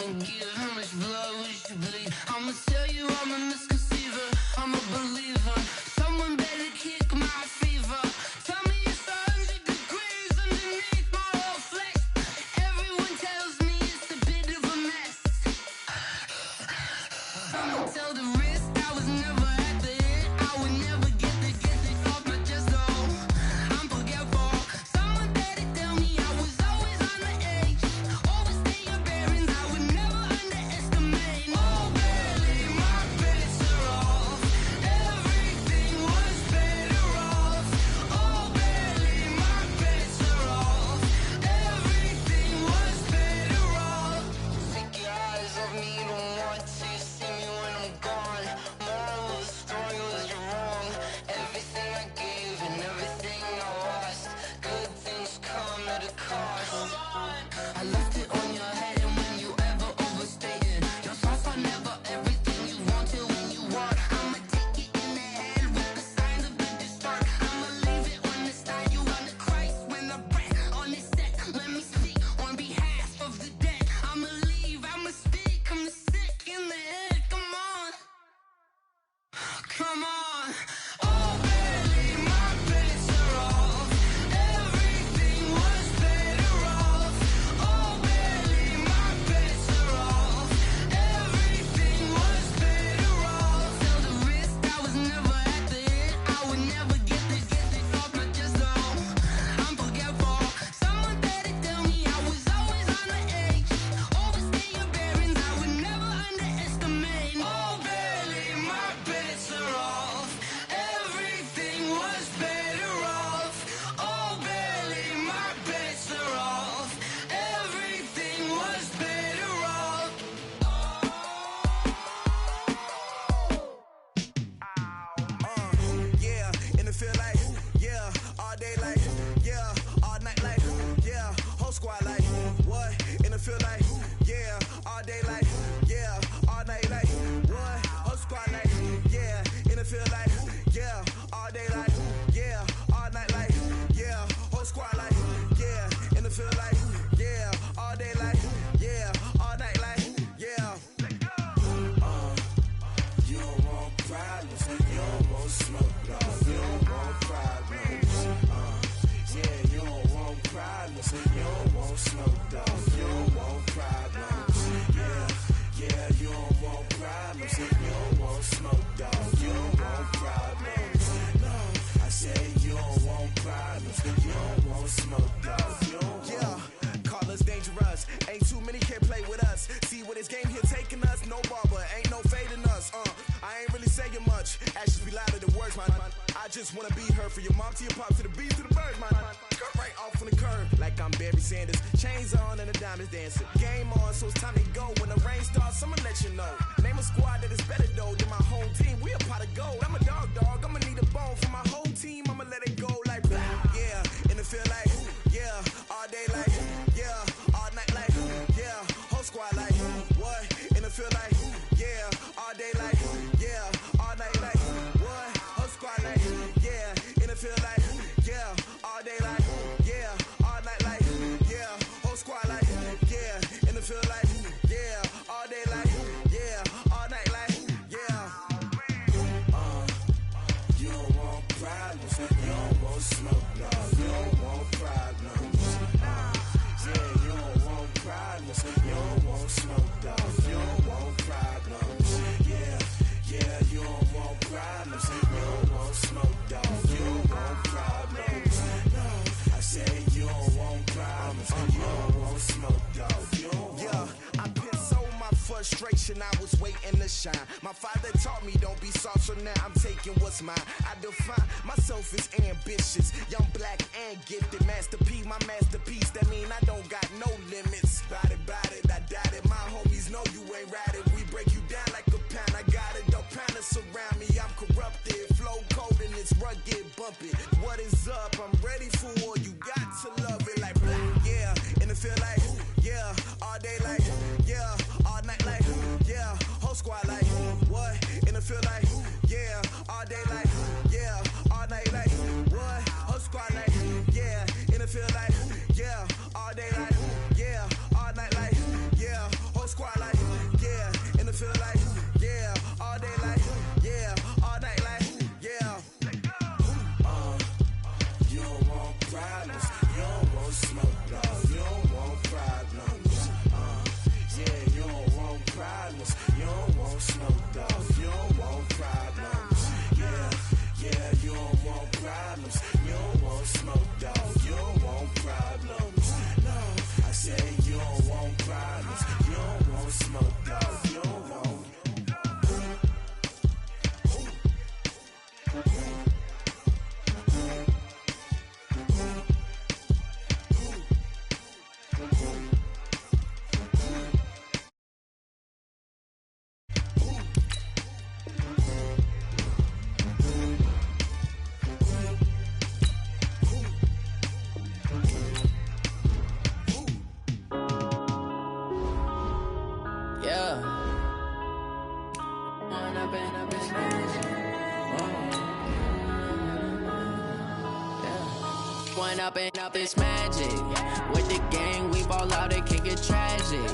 you give? How much blood would you bleed? I'ma tell you I'm a misconceiver, I'm a believer. Someone better kick my fever. Tell me it's 100 degrees underneath my whole flesh. Everyone tells me it's a bit of a mess. I'ma tell the wrist I was never at the hit. I would never get this off my chest though. I'm forgetful. Someone better tell me I was always on the edge. Overstay your bearings, I would never underestimate. Oh barely, my bets are off. Everything was better off. Oh barely, my bets are off. Everything was better off. Take your eyes off me, don't want to see me when I'm gone. Moral of the story was you're wrong. Everything I gave and everything I lost. Good things come at a cost. I left it on your head, and when you ever overstay it, your thoughts are never everything you want till when you want. I'ma take it in the head with the signs of the distort. I'ma leave it on the side. You on the Christ when the breath on this set. Let me speak on behalf of the dead. I'ma leave, I'ma speak. I'm sick in the head. Come on, come on. Oh barely, my bets are off. Everything was better off. Oh barely, my bets are off. Everything was better off. Tell the wrist I was never at the hit. I would never get this off my chest though. I'm forgetful. Someone better tell me I was always on the edge. Overstay your bearings, I would never underestimate. Oh barely, my bets are off. Everything was better off. Oh barely, my bets are off. Everything was better off. Yeah, and it feel like, yeah, all day like, yeah, all night like, yeah, whole squad like, what? And it feel like, yeah, all day like, yeah, all night like, what? Whole squad like, yeah, and it feel like, yeah, all day like, yeah, all night like, yeah, whole squad like, yeah, and it feel like, yeah, all day like, yeah, all night like, yeah. You don't want problems, you don't want smoke, dog. You don't want problems. Yeah, you don't want problems, you don't want smoke, dog. You don't want problems. Yeah, you don't want problems, you don't want smoke, dog. You don't want problems. No, I say you don't want problems, you don't want smoke, dog. You don't want. Call us dangerous. Ain't too many can play with us. See where this game here taking us. No barber, ain't no fading us. I ain't really saying much. Actions be louder than words, man. I just wanna be heard from your mom to your pop to the bees to the birds, man. Cut right off on the curb like I'm Barry Sanders. Chains on and the diamonds dancing. Game on, so it's time to go. When the rain starts, I'ma let you know. Name a squad that is better though than my home team. We a pot of gold. I'm a dog. I'ma need a bone for my whole team. I'ma let it go like blah. Yeah, and it feel like, yeah, all day like, yeah, all night like, yeah, whole squad like, what? And it feel like, yeah, all day like, yeah, all night like, what? Whole squad like, yeah, and it feel like, yeah, all day like, yeah, all night like, yeah, whole squad like, yeah, and it feel like, yeah, all day like, yeah, all night like, yeah. You don't want problems, you don't want smoke, no, you don't want problems. Yeah, you don't want problems, you don't want smoke, dog. You don't want problems. Yeah, you don't want problems, you don't want smoke, dog. You don't want problems. No, I say you don't want problems, you don't want smoke, dog. You don't want. Yeah, I've been so my frustration, I was waiting to shine. My father taught me don't be soft, so now I'm taking what's mine. I define myself as ambitious, young, black, and gifted. Master P, my masterpiece, that mean I don't got no limits. Bout it, I doubt it. My homies know you ain't ratted. We break you down like a pound. I got it, don't pound us around me. I'm corrupted, flow cold and it's rugged, bumpy. What is up? I'm ready for war. You got to love it like blah. Yeah, and it feel like, yeah, all day like, yeah, all night like, yeah, whole squad like, what? And it feel like, yeah, all day like, yeah, all night like, what? Whole squad like, yeah, and it feel like, yeah, all day like, yeah, all night like, yeah, whole squad like. problems. You don't want smoke, dog. You don't want. Up this magic with the gang, we ball out, it can get tragic.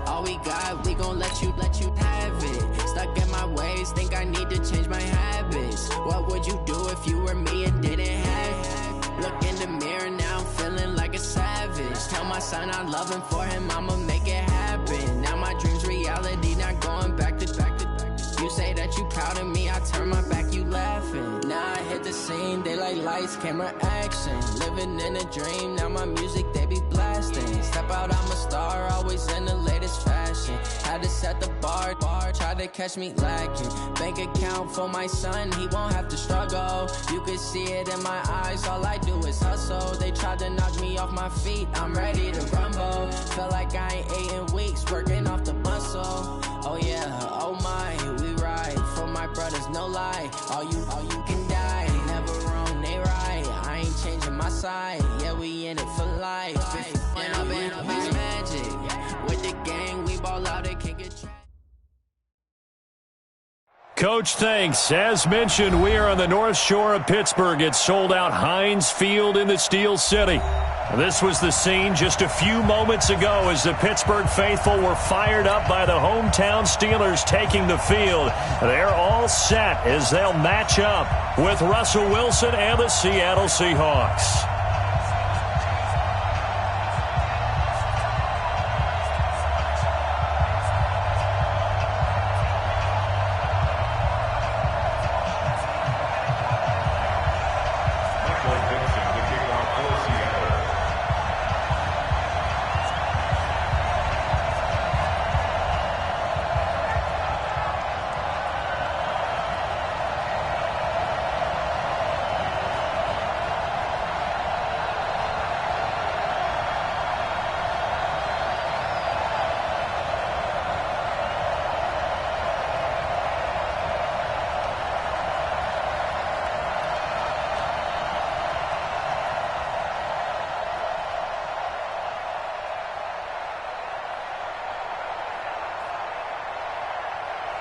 All we got, we gon' let you have it. Stuck in my ways, think I need to change my habits. What would you do if you were me and didn't have it? Look in the mirror now, I'm feeling like a savage. Tell my son I love him, for him I'ma make it happen. Now my dream's reality, not going back to. You say that you proud of me, I turn my back, you laughing. Now I hit the scene, they like lights, camera, action. Living in a dream, now my music, they be blasting. Step out, I'm a star, always in the latest fashion. Had to set the bar, try to catch me lacking. Bank account for my son, he won't have to struggle. You can see it in my eyes, all I do is hustle. They tried to knock me off my feet, I'm ready to rumble. Feel like I ain't ate in weeks, working off the muscle. Oh yeah, oh my, we ride for my brothers, no lie. All you can die, never wrong, they right. I ain't changing my side, yeah, we in it for life. When I've been up, it's magic. With the gang, we ball out, it can get trapped. Coach, thanks. As mentioned, we are on the North Shore of Pittsburgh. It's sold out Heinz Field in the Steel City. This was the scene just a few moments ago as the Pittsburgh faithful were fired up by the hometown Steelers taking the field. They're all set as they'll match up with Russell Wilson and the Seattle Seahawks.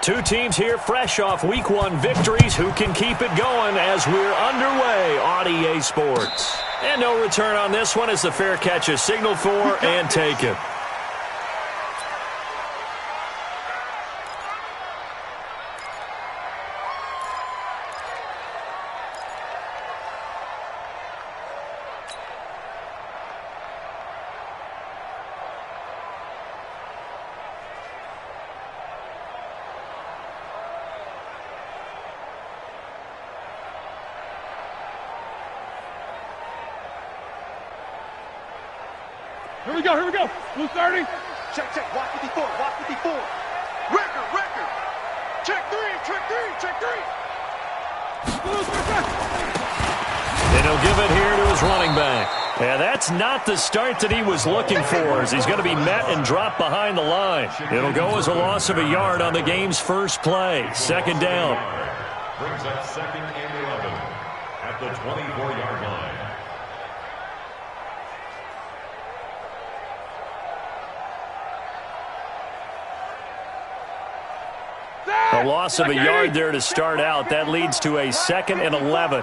Two teams here fresh off Week 1 victories. Who can keep it going as we're underway on EA Sports? And no return on this one as the fair catch is signaled for and taken. Here we go. Blue 30. Check, watch 54, watch 54. Record. Check three. And he'll give it here to his running back. And that's not the start that he was looking for, as he's going to be met and dropped behind the line. It'll go as a loss of a yard on the game's first play. Second down. Brings up 2nd and 11 at the 24-yard line. A loss of a yard there to start out. That leads to a 2nd and 11.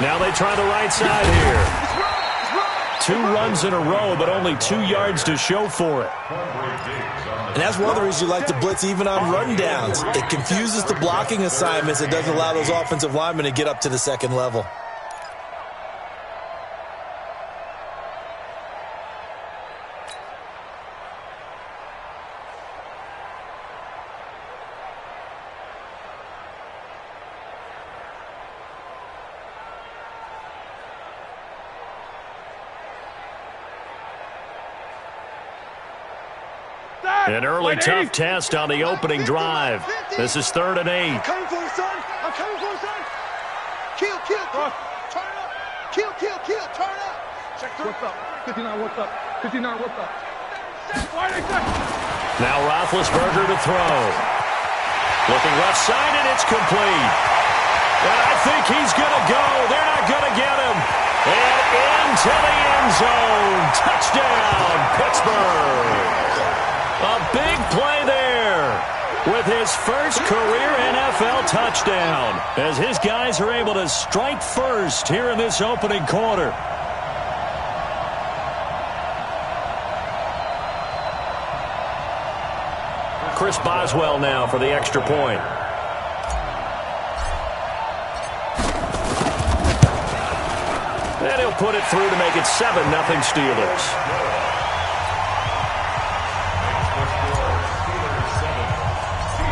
Now they try the right side here. 2 runs in a row, but only 2 yards to show for it. And that's one of the reasons you like to blitz even on rundowns. It confuses the blocking assignments. It doesn't allow those offensive linemen to get up to the second level. An early tough test on the opening drive. This is 3rd and 8. I'm coming for you, son. I'm coming for you, son. Kill. Turn up. Kill. Turn up. Check through. What's up? 59, what's up? 59, what's up? Now Roethlisberger to throw. Looking left side, and it's complete. And I think he's going to go. They're not going to get him. And into the end zone. Touchdown, Pittsburgh. A big play there with his first career NFL touchdown as his guys are able to strike first here in this opening quarter. Chris Boswell now for the extra point. And he'll put it through to make it 7-0 Steelers.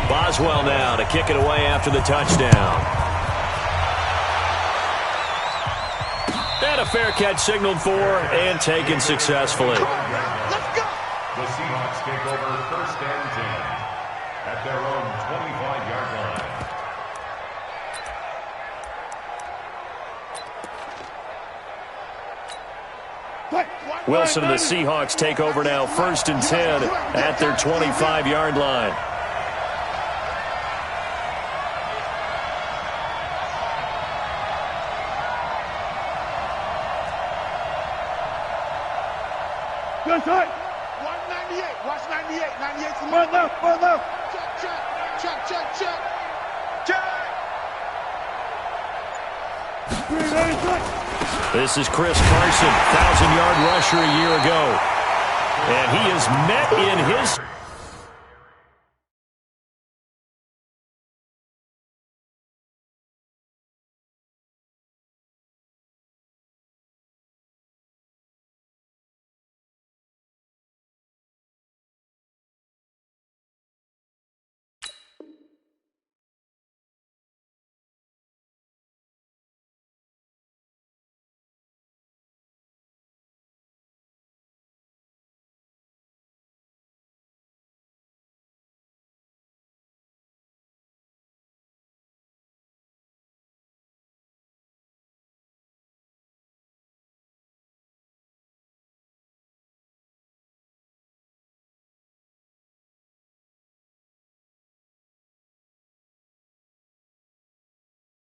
Boswell now to kick it away after the touchdown. And a fair catch signaled for and taken successfully. Let's go. The Seahawks take over 1st and 10 at their own 25-yard line. Wilson and the Seahawks take over now 1st and 10 at their 25-yard line. Good side. 198. Watch 98. 98 to one left. One left. Check. This is Chris Carson, 1,000-yard rusher a year ago. And he is met in his...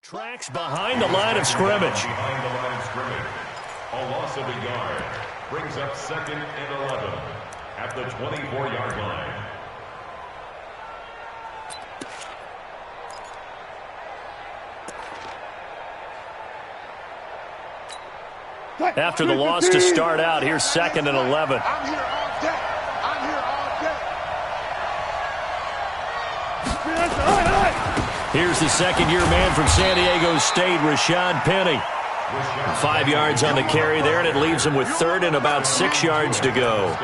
Tracks behind the line of scrimmage. Behind the line of scrimmage. A loss of a yard brings up 2nd and 11 at the 24-yard line. After the loss to start out, here's 2nd and 11. I'm here all day. Here's the second-year man from San Diego State, Rashad Penny. 5 yards on the carry there, and it leaves him with 3rd and about 6 yards to go.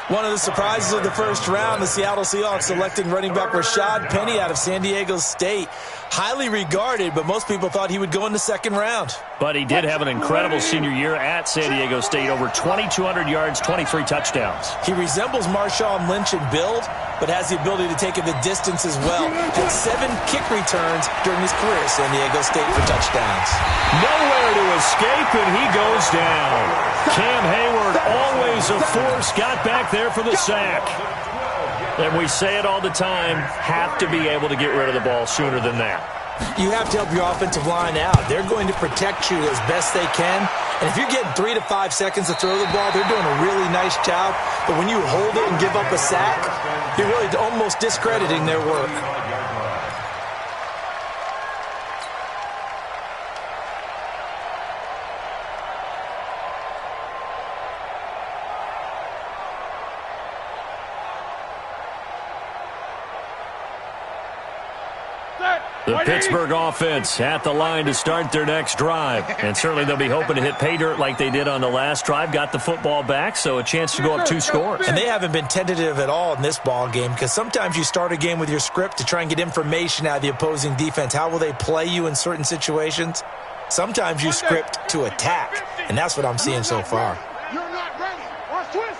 One of the surprises of the first round, the Seattle Seahawks selecting running back Rashad Penny out of San Diego State. Highly regarded, but most people thought he would go in the 2nd round. But he did have an incredible senior year at San Diego State. Over 2,200 yards, 23 touchdowns. He resembles Marshawn Lynch in build, but has the ability to take it the distance as well. Had 7 kick returns during his career at San Diego State for touchdowns. Nowhere to escape, and he goes down. Cam Hayward, always a force, got back there for the sack. And we say it all the time, have to be able to get rid of the ball sooner than that. You have to help your offensive line out. They're going to protect you as best they can. And if you're getting 3 to 5 seconds to throw the ball, they're doing a really nice job. But when you hold it and give up a sack, you're really almost discrediting their work. The Pittsburgh offense at the line to start their next drive. And certainly they'll be hoping to hit pay dirt like they did on the last drive. Got the football back, so a chance to go up 2 scores. And they haven't been tentative at all in this ball game, because sometimes you start a game with your script to try and get information out of the opposing defense. How will they play you in certain situations? Sometimes you script to attack, and that's what I'm seeing so far. You're not ready. Watch twist.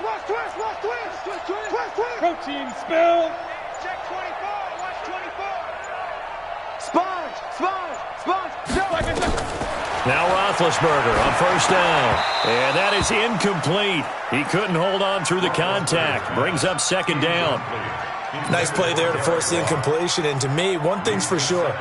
Protein spill. Check 24. Watch 24. Sponge. Now Roethlisberger on first down. And that is incomplete. He couldn't hold on through the contact. Brings up second down. Nice play there to force the incompletion. And to me, one thing's for sure.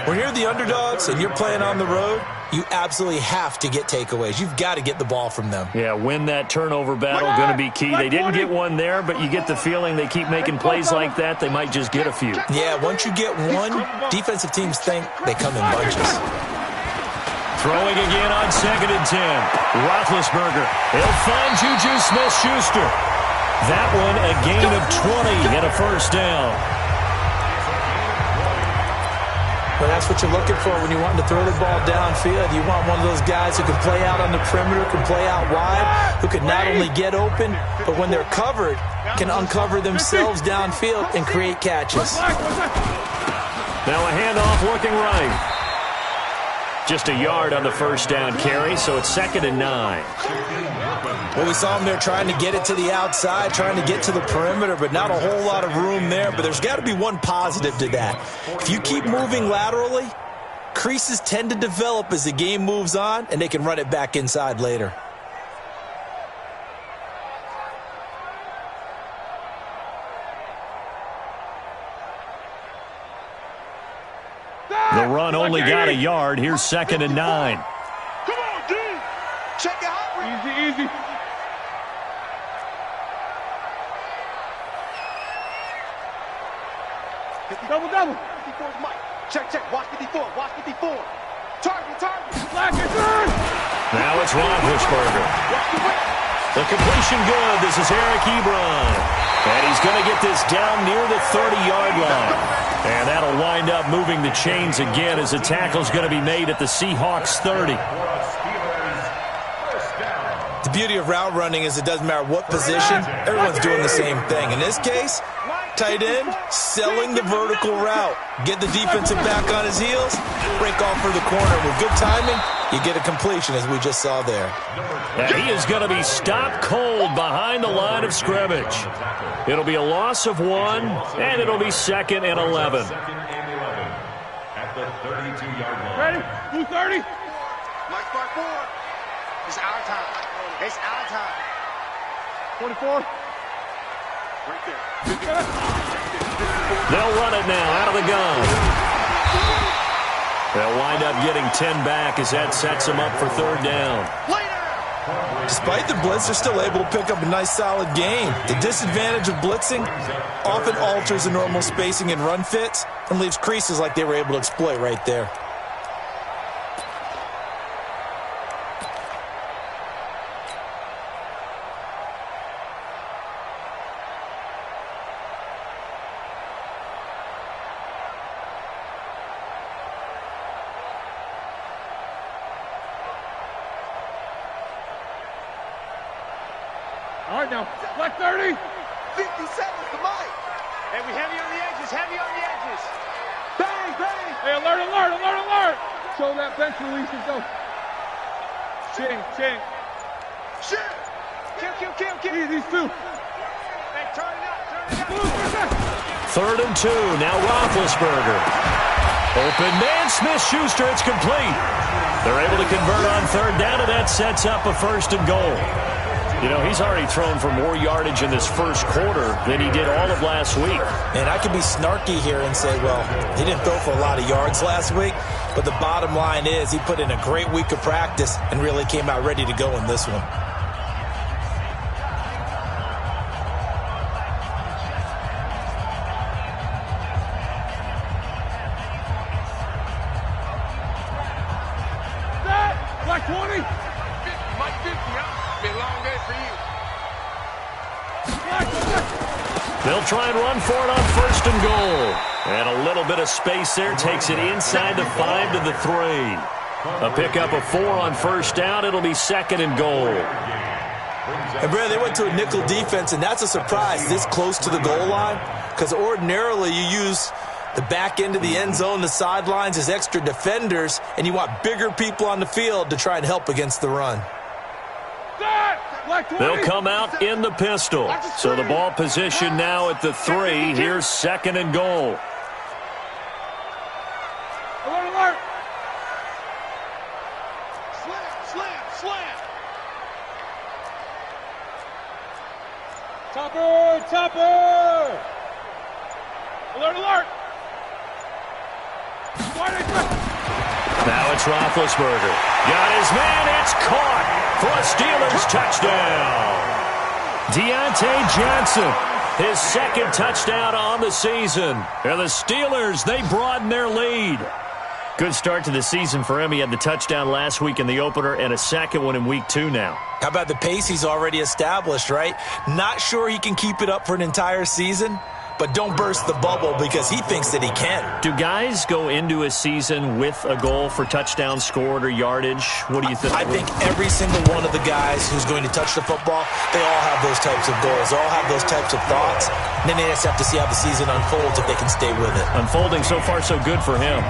When you're the underdogs and you're playing on the road, you absolutely have to get takeaways. You've got to get the ball from them. Yeah, win that turnover battle, going to be key. They didn't get one there, but you get the feeling they keep making plays like that, they might just get a few. Yeah, once you get one, defensive teams think they come in bunches. Throwing again on 2nd and 10. Roethlisberger. He'll find Juju Smith-Schuster. That one a gain of 20 and a first down. Well, that's what you're looking for when you want to throw the ball downfield. You want one of those guys who can play out on the perimeter, can play out wide, who can not only get open, but when they're covered, can uncover themselves downfield and create catches. Now a handoff looking right. Just a yard on the first down carry, so it's 2nd and 9. Well, we saw him there trying to get it to the outside, trying to get to the perimeter, but not a whole lot of room there. But there's got to be one positive to that. If you keep moving laterally, creases tend to develop as the game moves on, and they can run it back inside later. The run only got a yard. Here's 2nd and 9. Come on, D. Check it out. Easy. Double. 54's Mike. Check. Watch 54. Target. Black is good. Now it's Roethlisberger. The completion good. This is Eric Ebron. And he's going to get this down near the 30-yard line. And that'll wind up moving the chains again as the tackle's going to be made at the Seahawks 30. The beauty of route running is it doesn't matter what position, everyone's doing the same thing. In this case, tight end, selling the vertical route. Get the defensive back on his heels, break off for the corner. With good timing, you get a completion as we just saw there. And he is going to be stopped cold behind the line of scrimmage. It'll be a loss of 1, and it'll be 2nd and 11. At the 32-yard line. Ready? 230. Mike part 4. It's our time. 24. Right there. They'll run it now out of the gun. They'll wind up getting 10 back as that sets them up for 3rd down. Despite the blitz, they're still able to pick up a nice, solid game. The disadvantage of blitzing often alters the normal spacing and run fits and leaves creases like they were able to exploit right there. All right, now. Black 30. 57's the mic. Hey, we heavy on the edges. Bang. Hey, alert. Show that bench release and go. Ching. Shit. Kill. These two. Hey, turn it up. 3rd and 2. Now Roethlisberger. Open man, Smith-Schuster. It's complete. They're able to convert on 3rd down, and that sets up a 1st and goal. You know, he's already thrown for more yardage in this first quarter than he did all of last week. And I could be snarky here and say, well, he didn't throw for a lot of yards last week, but the bottom line is he put in a great week of practice and really came out ready to go in this one. Black 20. Mike 50, huh? Been a long day for you. They'll try and run for it on 1st and goal. And a little bit of space there takes it inside the 5 to the 3. A pickup of 4 on 1st down. It'll be 2nd and goal. And, Brad, they went to a nickel defense, and that's a surprise this close to the goal line because ordinarily you use the back end of the end zone, the sidelines as extra defenders, and you want bigger people on the field to try and help against the run. Set! They'll come out in the pistol. So the ball position now at the 3. Here's 2nd and goal. Alert, alert. Slam. Topper. Alert, alert. Now it's Roethlisberger. Got his man. It's caught for a Steelers touchdown. Deontay Johnson, his 2nd touchdown on the season. And the Steelers, they broaden their lead. Good start to the season for him. He had the touchdown last week in the opener and a 2nd one in week 2 now. How about the pace he's already established, right? Not sure he can keep it up for an entire season, but don't burst the bubble because he thinks that he can. Do guys go into a season with a goal for touchdowns scored or yardage? What do you think? I think every single one of the guys who's going to touch the football, they all have those types of goals. They all have those types of thoughts. And then they just have to see how the season unfolds if they can stay with it. Unfolding so far so good for him.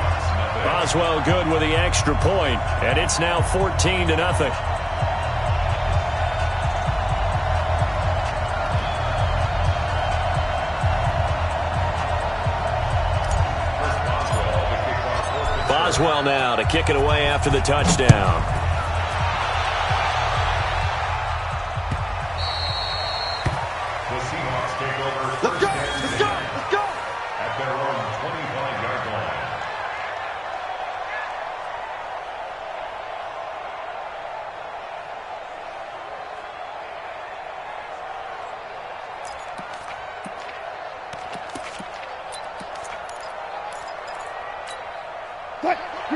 Boswell good with the extra point, and it's now 14-0. Boswell now to kick it away after the touchdown. The Seahawks take over. Let's go. At their own 25-yard line.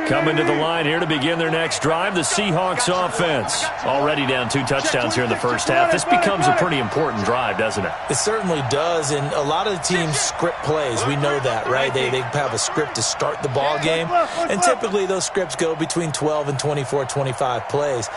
Coming to the line here to begin their next drive, the Seahawks offense. Already down 2 touchdowns here in the first half. This becomes a pretty important drive, doesn't it? It certainly does, and a lot of the teams script plays. We know that, right? They have a script to start the ball game, and typically those scripts go between 12 and 24, 25 plays.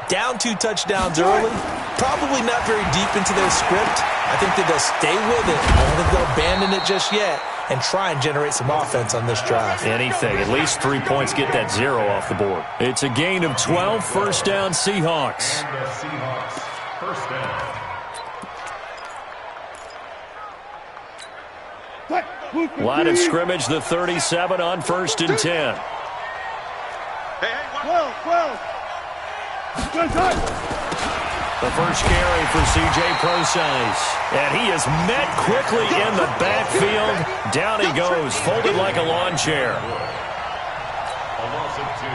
Down 2 touchdowns early, probably not very deep into their script. I think that they'll stay with it. I don't think they'll abandon it just yet and try and generate some offense on this drive. Anything. At least 3 points, get that 0 off the board. It's a gain of 12, first down Seahawks. And the Seahawks, first down. Line of scrimmage, the 37 on 1st and 10. Well. The first carry for C.J. Prosise. And he is met quickly in the backfield. Down he goes, folded like a lawn chair. A loss of 2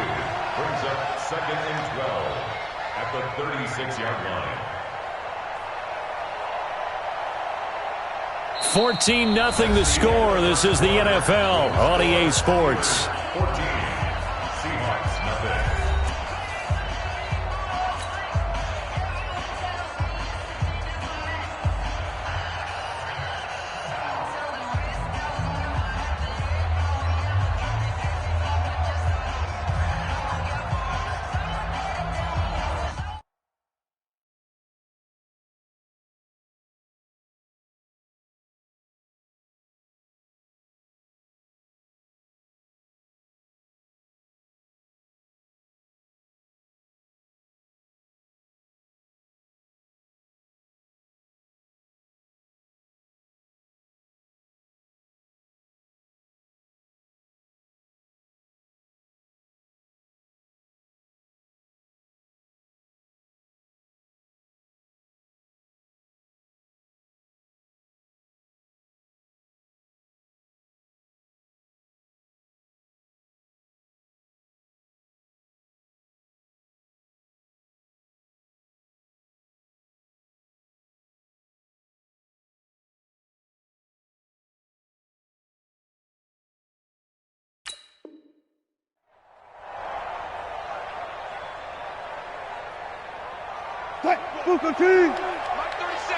brings up 2nd and 12 at the 36-yard line. 14-0 the score. This is the NFL on EA Sports. 14, Seahawks, nothing. Buko team. Mike 37.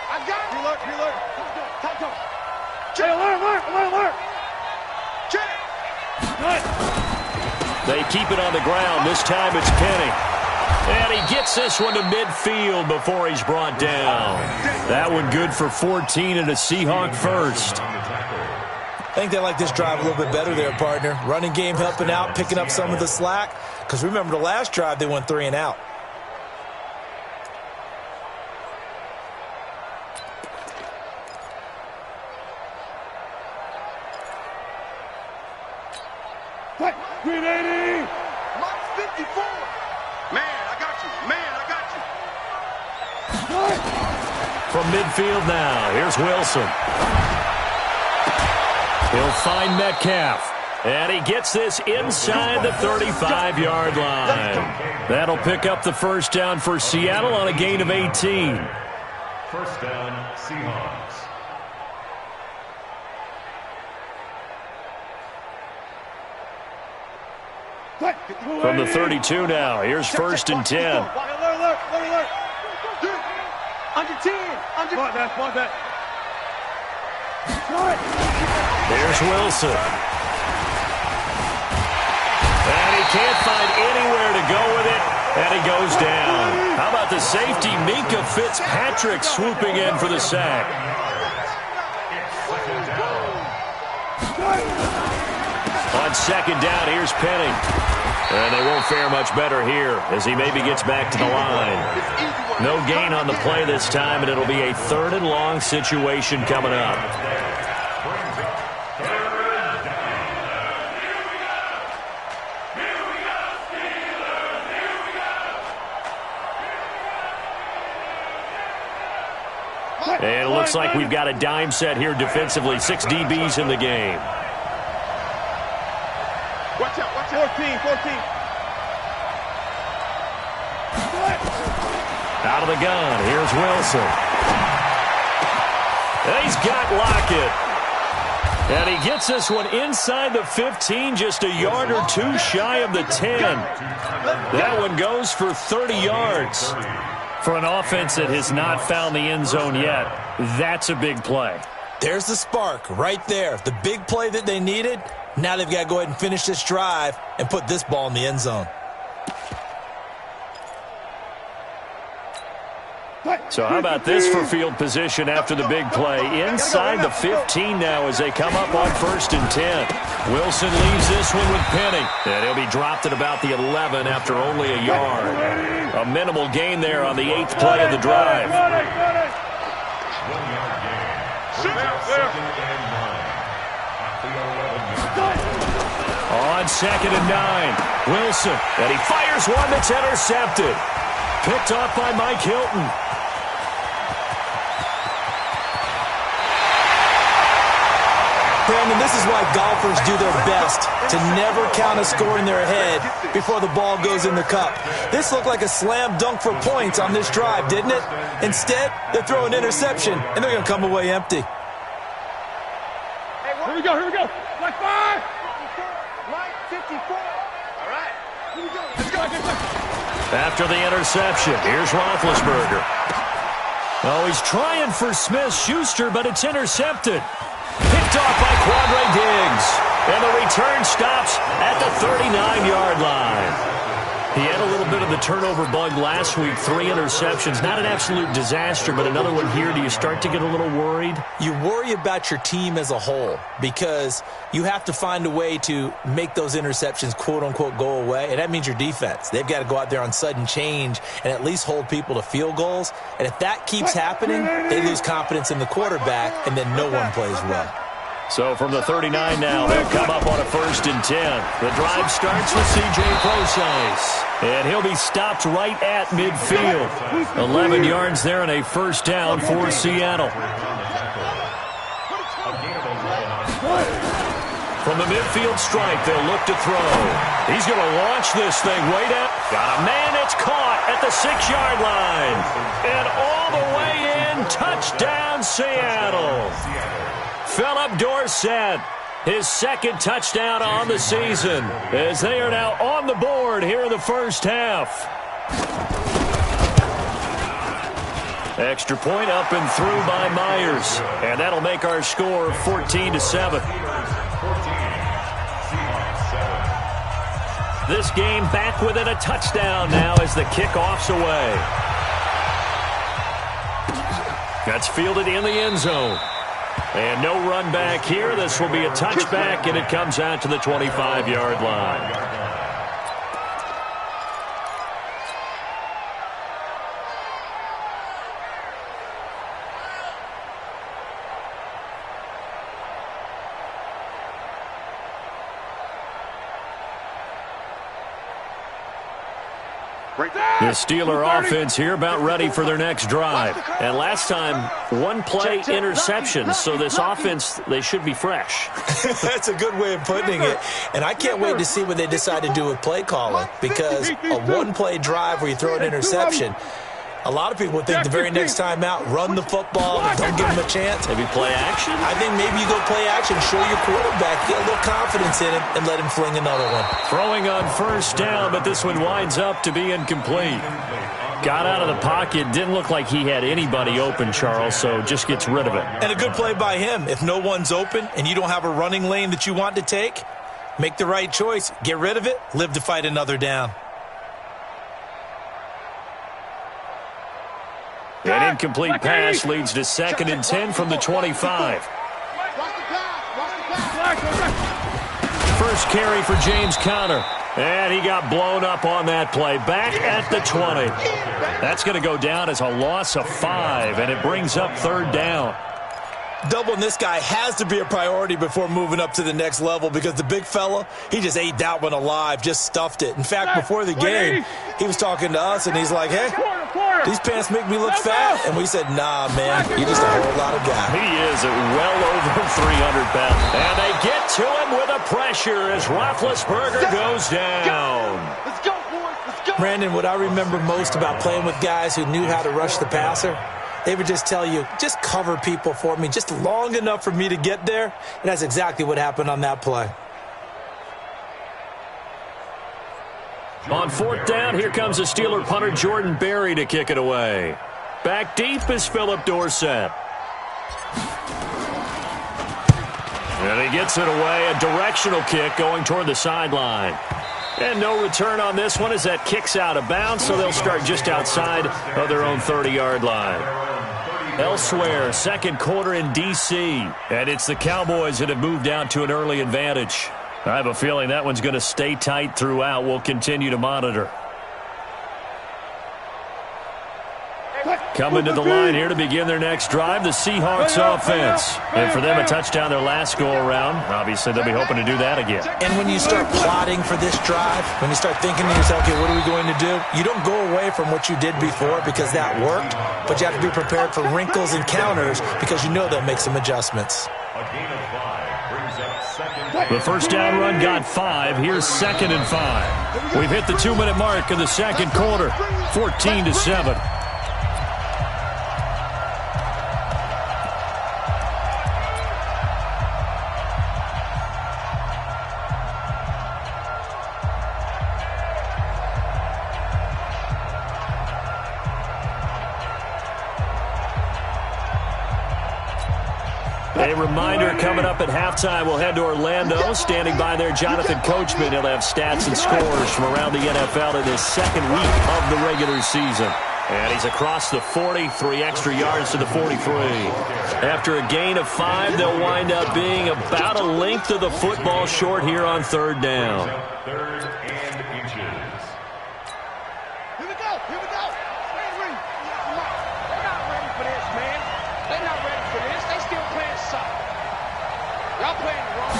I got it. Reload. Top. Jay, alert. Jay. They keep it on the ground. This time it's Penny. And he gets this one to midfield before he's brought down. That one good for 14 and a Seahawk first. I think they like this drive a little bit better there, partner. Running game helping out, picking up some of the slack. Because remember the last drive, they went 3 and out. 380. Mike's 54. Man, I got you. Man, I got you. From midfield now, here's Wilson. He'll find Metcalf. And he gets this inside the 35-yard line. That'll pick up the first down for Seattle on a gain of 18. First down, Seahawks. From the 32 now, here's first and 10. Alert. Under 10. Under. Watch that. Here's Wilson. And he can't find anywhere to go with it, and he goes down. How about the safety, Minka Fitzpatrick, swooping in for the sack. On second down, here's Penny. And they won't fare much better here as he maybe gets back to the line. No gain on the play this time, and it'll be a third and long situation coming up. And it looks like we've got a dime set here defensively. 6 DBs in the game. Watch out. 14. Out of the gun, here's Wilson. And he's got Lockett. And he gets this one inside the 15, just a yard or two shy of the 10. That one goes for 30 yards. For an offense that has not found the end zone yet, that's a big play. There's the spark right there. The big play that they needed. Now they've got to go ahead and finish this drive and put this ball in the end zone. So how about this for field position after the big play? Inside the 15 now as they come up on first and 10. Wilson leaves this one with Penny. And he'll be dropped at about the 11 after only a yard. A minimal gain there on the 8th play of the drive. 1 yard gain. Second and 9. At the 11 yard. On second and 9, Wilson. And he fires one that's intercepted. Picked off by Mike Hilton. Brandon, this is why golfers do their best to never count a score in their head before the ball goes in the cup. This looked like a slam dunk for points on this drive, didn't it? Instead, they throw an interception, and they're going to come away empty. Here we go. Like 5. Mike 54. All right. Here we go. Let's go. After the interception, here's Roethlisberger. Oh, he's trying for Smith-Schuster, but it's intercepted. Picked off by Quandre Diggs. And the return stops at the 39-yard line. He had a little bit of the turnover bug last week. 3 interceptions. Not an absolute disaster, but another one here. Do you start to get a little worried? You worry about your team as a whole because you have to find a way to make those interceptions, quote-unquote, go away. And that means your defense. They've got to go out there on sudden change and at least hold people to field goals. And if that keeps happening, they lose confidence in the quarterback, and then no one plays well. So from the 39 now, they'll come up on a first and 10. The drive starts with C.J. Prosise. And he'll be stopped right at midfield. 11 yards there and a first down for Seattle. From the midfield stripe, they'll look to throw. He's going to launch this thing way down. Got a man that's caught at the 6-yard line. And all the way in, touchdown Seattle. Philip Dorsett, his second touchdown on the season, as they are now on the board here in the first half. Extra point up and through by Myers, and that'll make our score 14-7. This game back within a touchdown now as the kickoff's away. That's fielded in the end zone. And no run back here. This will be a touchback, and it comes out to the 25-yard line. The Steeler offense here about ready for their next drive. And last time, one play interception, so this offense, they should be fresh. That's a good way of putting it. And I can't wait to see what they decide to do with play calling, because a one-play drive where you throw an interception, a lot of people would think the very next time out, run the football, don't give them a chance. Maybe play action? I think maybe you go play action, show your quarterback, get a little confidence in him, and let him fling another one. Throwing on first down, but this one winds up to be incomplete. Got out of the pocket, didn't look like he had anybody open, Charles, so just gets rid of it. And a good play by him. If no one's open and you don't have a running lane that you want to take, make the right choice, get rid of it, live to fight another down. An incomplete pass leads to 2nd and 10 from the 25. First carry for James Conner. And he got blown up on that play. Back at the 20. That's going to go down as a loss of 5, and it brings up 3rd down. Doubling this guy has to be a priority before moving up to the next level, because the big fella, he just ate that one alive, just stuffed it. In fact, before the game, he was talking to us, and he's like, hey, these pants make me look fat. And we said, nah, man, you're just a whole lot of guy. He is at well over 300 pounds. And they get to him with a pressure as Roethlisberger goes down. Let's go, boys. Let's go. Brandon, what I remember most about playing with guys who knew how to rush the passer, they would just tell you, just cover people for me, just long enough for me to get there. And that's exactly what happened on that play. On 4th down, here comes the Steeler punter Jordan Berry to kick it away. Back deep is Philip Dorsett. And he gets it away, a directional kick going toward the sideline. And no return on this one as that kicks out of bounds, so they'll start just outside of their own 30-yard line. Elsewhere, second quarter in D.C., and it's the Cowboys that have moved out to an early advantage. I have a feeling that one's going to stay tight throughout. We'll continue to monitor. Coming to the line here to begin their next drive, the Seahawks offense. And for them, a touchdown their last go-around. Obviously, they'll be hoping to do that again. And when you start plotting for this drive, when you start thinking to yourself, okay, what are we going to do? You don't go away from what you did before because that worked, but you have to be prepared for wrinkles and counters because you know they'll make some adjustments. A gain of 5 brings up 2nd. The first down run got 5. Here's 2nd and 5. We've hit the 2-minute mark in the second quarter, 14-7. A reminder coming up at halftime, we'll head to Orlando. Standing by there, Jonathan Coachman. He'll have stats and scores from around the NFL in his second week of the regular season. And he's across the 40, 3 extra yards to the 43. After a gain of 5, they'll wind up being about a length of the football short here on 3rd down. 3rd and inches. Here we go. Here we go. They're not ready for this, man. They're not ready for this. They still playing soft. Y'all playing wrong.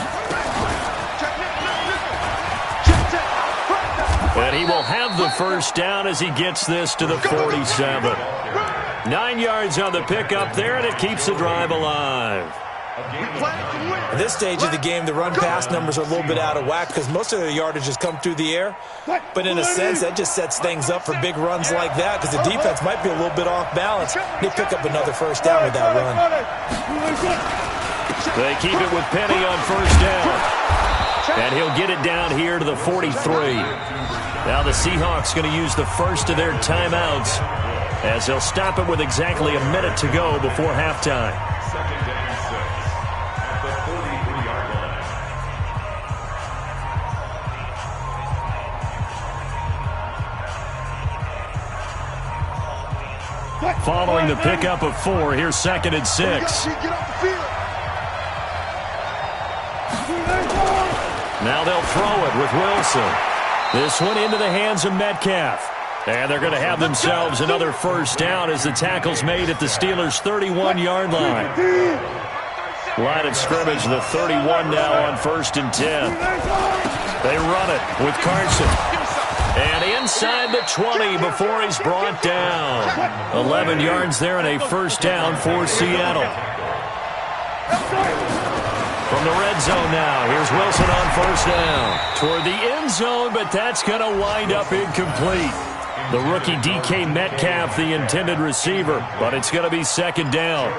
And he will have the first down as he gets this to the 47. 9 yards on the pickup there, and it keeps the drive alive. At this stage of the game, the run-pass numbers are a little bit out of whack because most of their yardage has come through the air. But in a sense, that just sets things up for big runs like that because the defense might be a little bit off balance. They pick up another first down with that run. They keep it with Penny on first down. And he'll get it down here to the 43. Now the Seahawks going to use the first of their timeouts as they'll stop it with exactly a minute to go before halftime. 2nd and 6 at the 43-yard line. Following the pickup of 4, here's 2nd and 6. Get off the field. Now they'll throw it with Wilson. This one into the hands of Metcalf. And they're going to have themselves another first down as the tackle's made at the Steelers' 31-yard line. Line of scrimmage, the 31 now on 1st and 10. They run it with Carson. And in inside the 20 before he's brought down. 11 yards there and a first down for Seattle. From the red zone now, here's Wilson on first down. Toward the end zone, but that's going to wind up incomplete. The rookie DK Metcalf, the intended receiver, but it's going to be second down.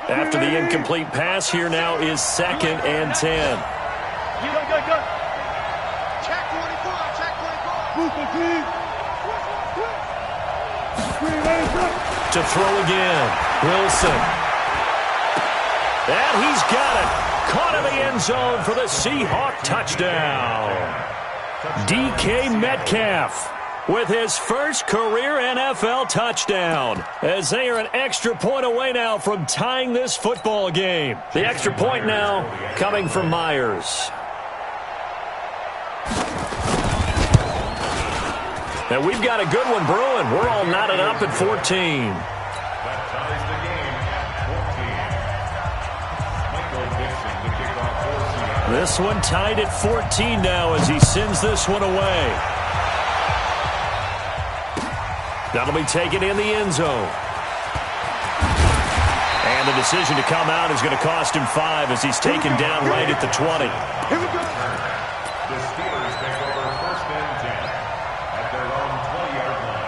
After the incomplete pass, here now is second and 10. Check 24, check 24. To throw again, Wilson. And he's got it. Caught in the end zone for the Seahawk touchdown. DK Metcalf with his first career NFL touchdown, as they are an extra point away now from tying this football game. The extra point now coming from Myers. And we've got a good one brewing. We're all knotted up at 14. That ties the game at 14. This one tied at 14 now as he sends this one away. That'll be taken in the end zone. And the decision to come out is going to cost him 5 as he's taken down right at the 20. The Steelers take over first and 10 at their own 20-yard line.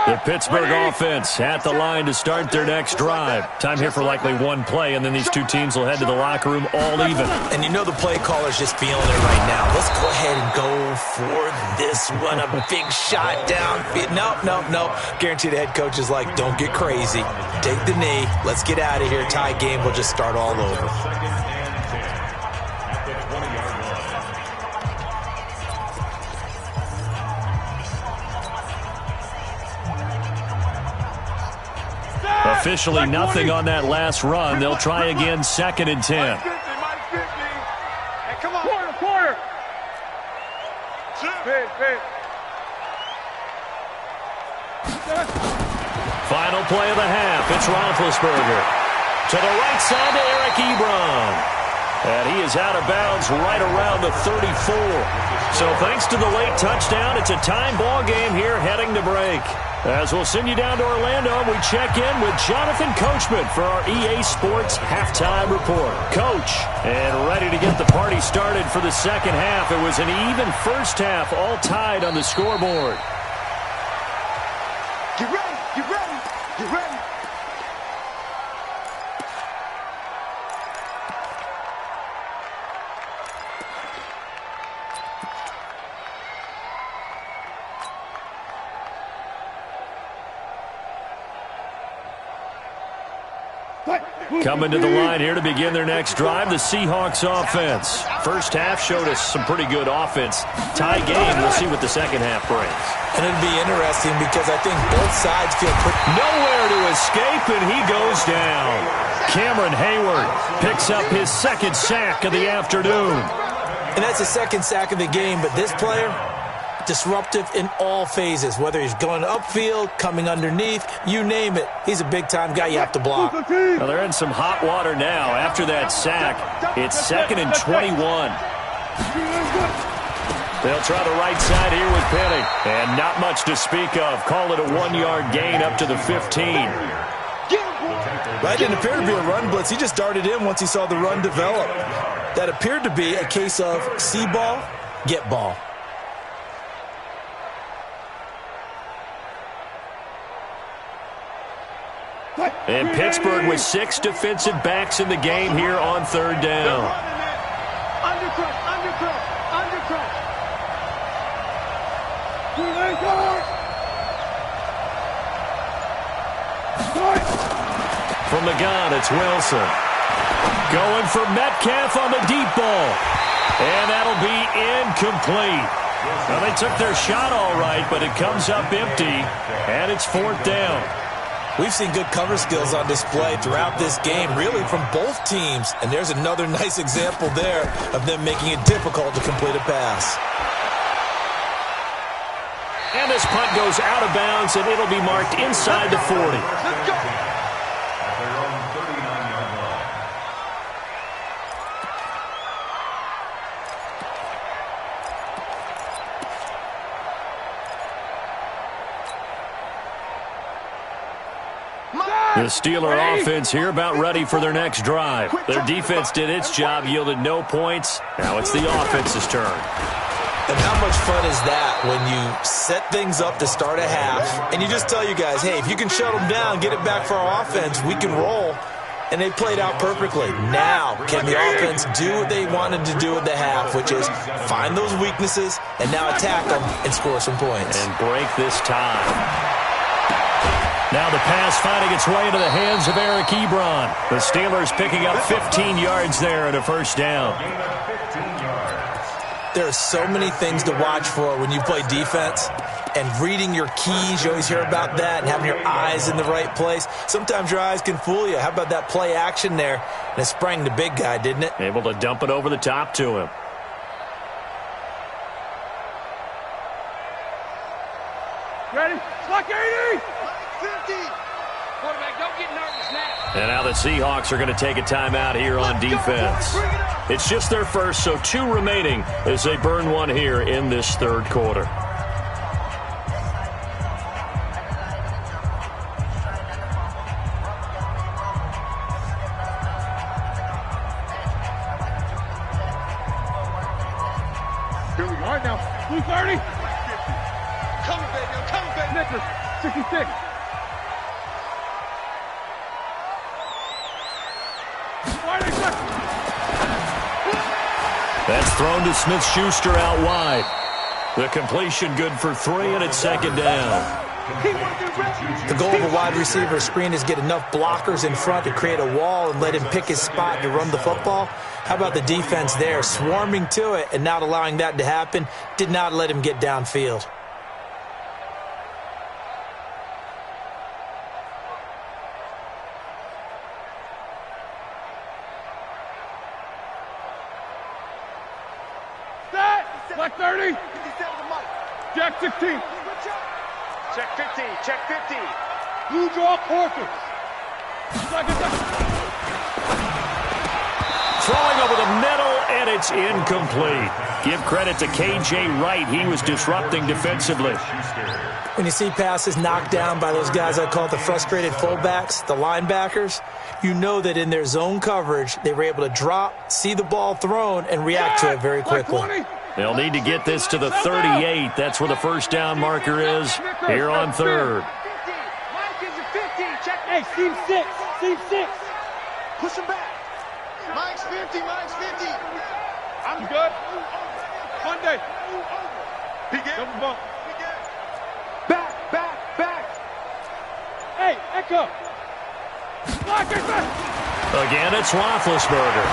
The Pittsburgh offense at the line to start their next drive. Time here for likely one play, and then these two teams will head to the locker room all even. And you know the play caller's just feeling it right now. Let's go ahead and go for this one. A big shot down. Nope. Guaranteed the head coach is like, don't get crazy. Take the knee. Let's get out of here. Tie game. We'll just start all over. Second and 10 at the 20-yard line. Officially nothing on that last run. They'll try again second and 10. Hey, come on. Quarter. Big. Final play of the half. It's Roethlisberger. To the right side to Eric Ebron. And he is out of bounds right around the 34. So thanks to the late touchdown, it's a time ball game here heading to break. As we'll send you down to Orlando, we check in with Jonathan Coachman for our EA Sports Halftime Report. Coach, and ready to get the party started for the second half. It was an even first half, all tied on the scoreboard. Get ready. Coming to the line here to begin their next drive, the Seahawks offense. First half showed us some pretty good offense. Tie game, we'll see what the second half brings. And it'll be interesting because I think both sides feel nowhere to escape, and he goes down. Cameron Hayward picks up his second sack of the afternoon. And that's the second sack of the game, but this player, disruptive in all phases, whether he's going upfield, coming underneath, you name it. He's a big-time guy you have to block. Well, they're in some hot water now. After that sack, it's second and 21. They'll try the right side here with Penny. And not much to speak of. Call it a 1-yard gain up to the 15. That didn't appear to be a run blitz. He just darted in once he saw the run develop. That appeared to be a case of see ball, get ball. And Pittsburgh with 6 defensive backs in the game here on third down. Undercut. From the gun, it's Wilson. Going for Metcalf on the deep ball. And that'll be incomplete. Well, they took their shot all right, but it comes up empty, and it's fourth down. We've seen good cover skills on display throughout this game, really from both teams. And there's another nice example there of them making it difficult to complete a pass. And this punt goes out of bounds, and it'll be marked inside the 40. At their own The Steeler offense here about ready for their next drive. Their defense did its job, yielded no points. Now it's the offense's turn. And how much fun is that when you set things up to start a half and you just tell you guys, hey, if you can shut them down, get it back for our offense, we can roll. And they played out perfectly. Now, can the offense do what they wanted to do at the half, which is find those weaknesses and now attack them and score some points. And break this tie. Now the pass finding its way into the hands of Eric Ebron. The Steelers picking up 15 yards there and a first down. There are so many things to watch for when you play defense. And reading your keys, you always hear about that, and having your eyes in the right place. Sometimes your eyes can fool you. How about that play action there? And it sprang the big guy, didn't it? Able to dump it over the top to him. Ready? Lock 80! 50! Quarterback, don't get nervous now. And now the Seahawks are going to take a timeout here on defense. It's just their first, so 2 remaining as they burn one here in this third quarter. Here we go. All right, now. 230. Coming, baby. I'm coming, baby. Nicholas, 66. That's thrown to Smith-Schuster out wide. The completion good for 3, and it's second down. The goal of a wide receiver screen is get enough blockers in front to create a wall and let him pick his spot to run the football. How about the defense there, swarming to it and not allowing that to happen? Did not let him get downfield. Black 30. Jack 16. Check 50. Check 50. Blue draw quarter. Throwing over the middle, and it's incomplete. Give credit to K.J. Wright. He was disrupting defensively. When you see passes knocked down by those guys I call the frustrated fullbacks, the linebackers, you know that in their zone coverage, they were able to drop, see the ball thrown, and react to it very quickly. They'll need to get this to the 38. That's where the first down marker is here on third. 50. Mike is a 50. Check. Hey, seam 6. Seam 6. Push him back. Mike's 50. Mike's 50. I'm good. Monday. Begin. Double bump. Back. Hey, Echo. Block it back. Again, it's Roethlisberger.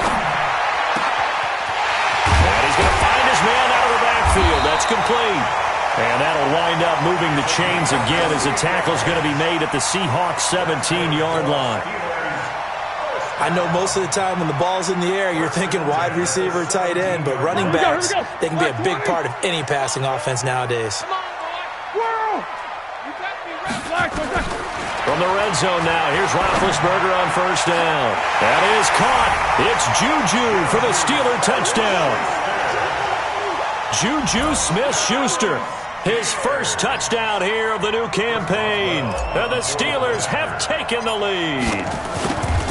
And he's going to find his man out of the backfield. That's complete. And that'll wind up moving the chains again as a tackle's going to be made at the Seahawks 17-yard line. I know most of the time when the ball's in the air, you're thinking wide receiver, tight end, but running backs, they can be a big part of any passing offense nowadays. Come on, boy. Whirl. You got me right. From the red zone now, here's Roethlisberger on first down. That is caught. It's Juju for the Steeler touchdown. Juju Smith-Schuster, his first touchdown here of the new campaign. And the Steelers have taken the lead.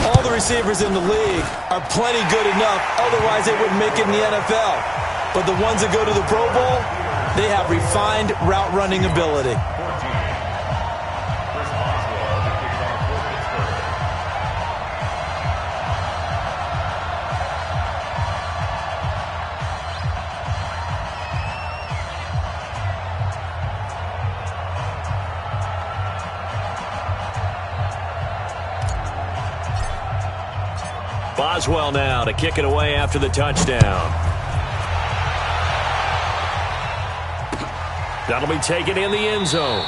All the receivers in the league are plenty good enough, otherwise they wouldn't make it in the NFL. But the ones that go to the Pro Bowl, they have refined route running ability. Boswell now to kick it away after the touchdown. That'll be taken in the end zone.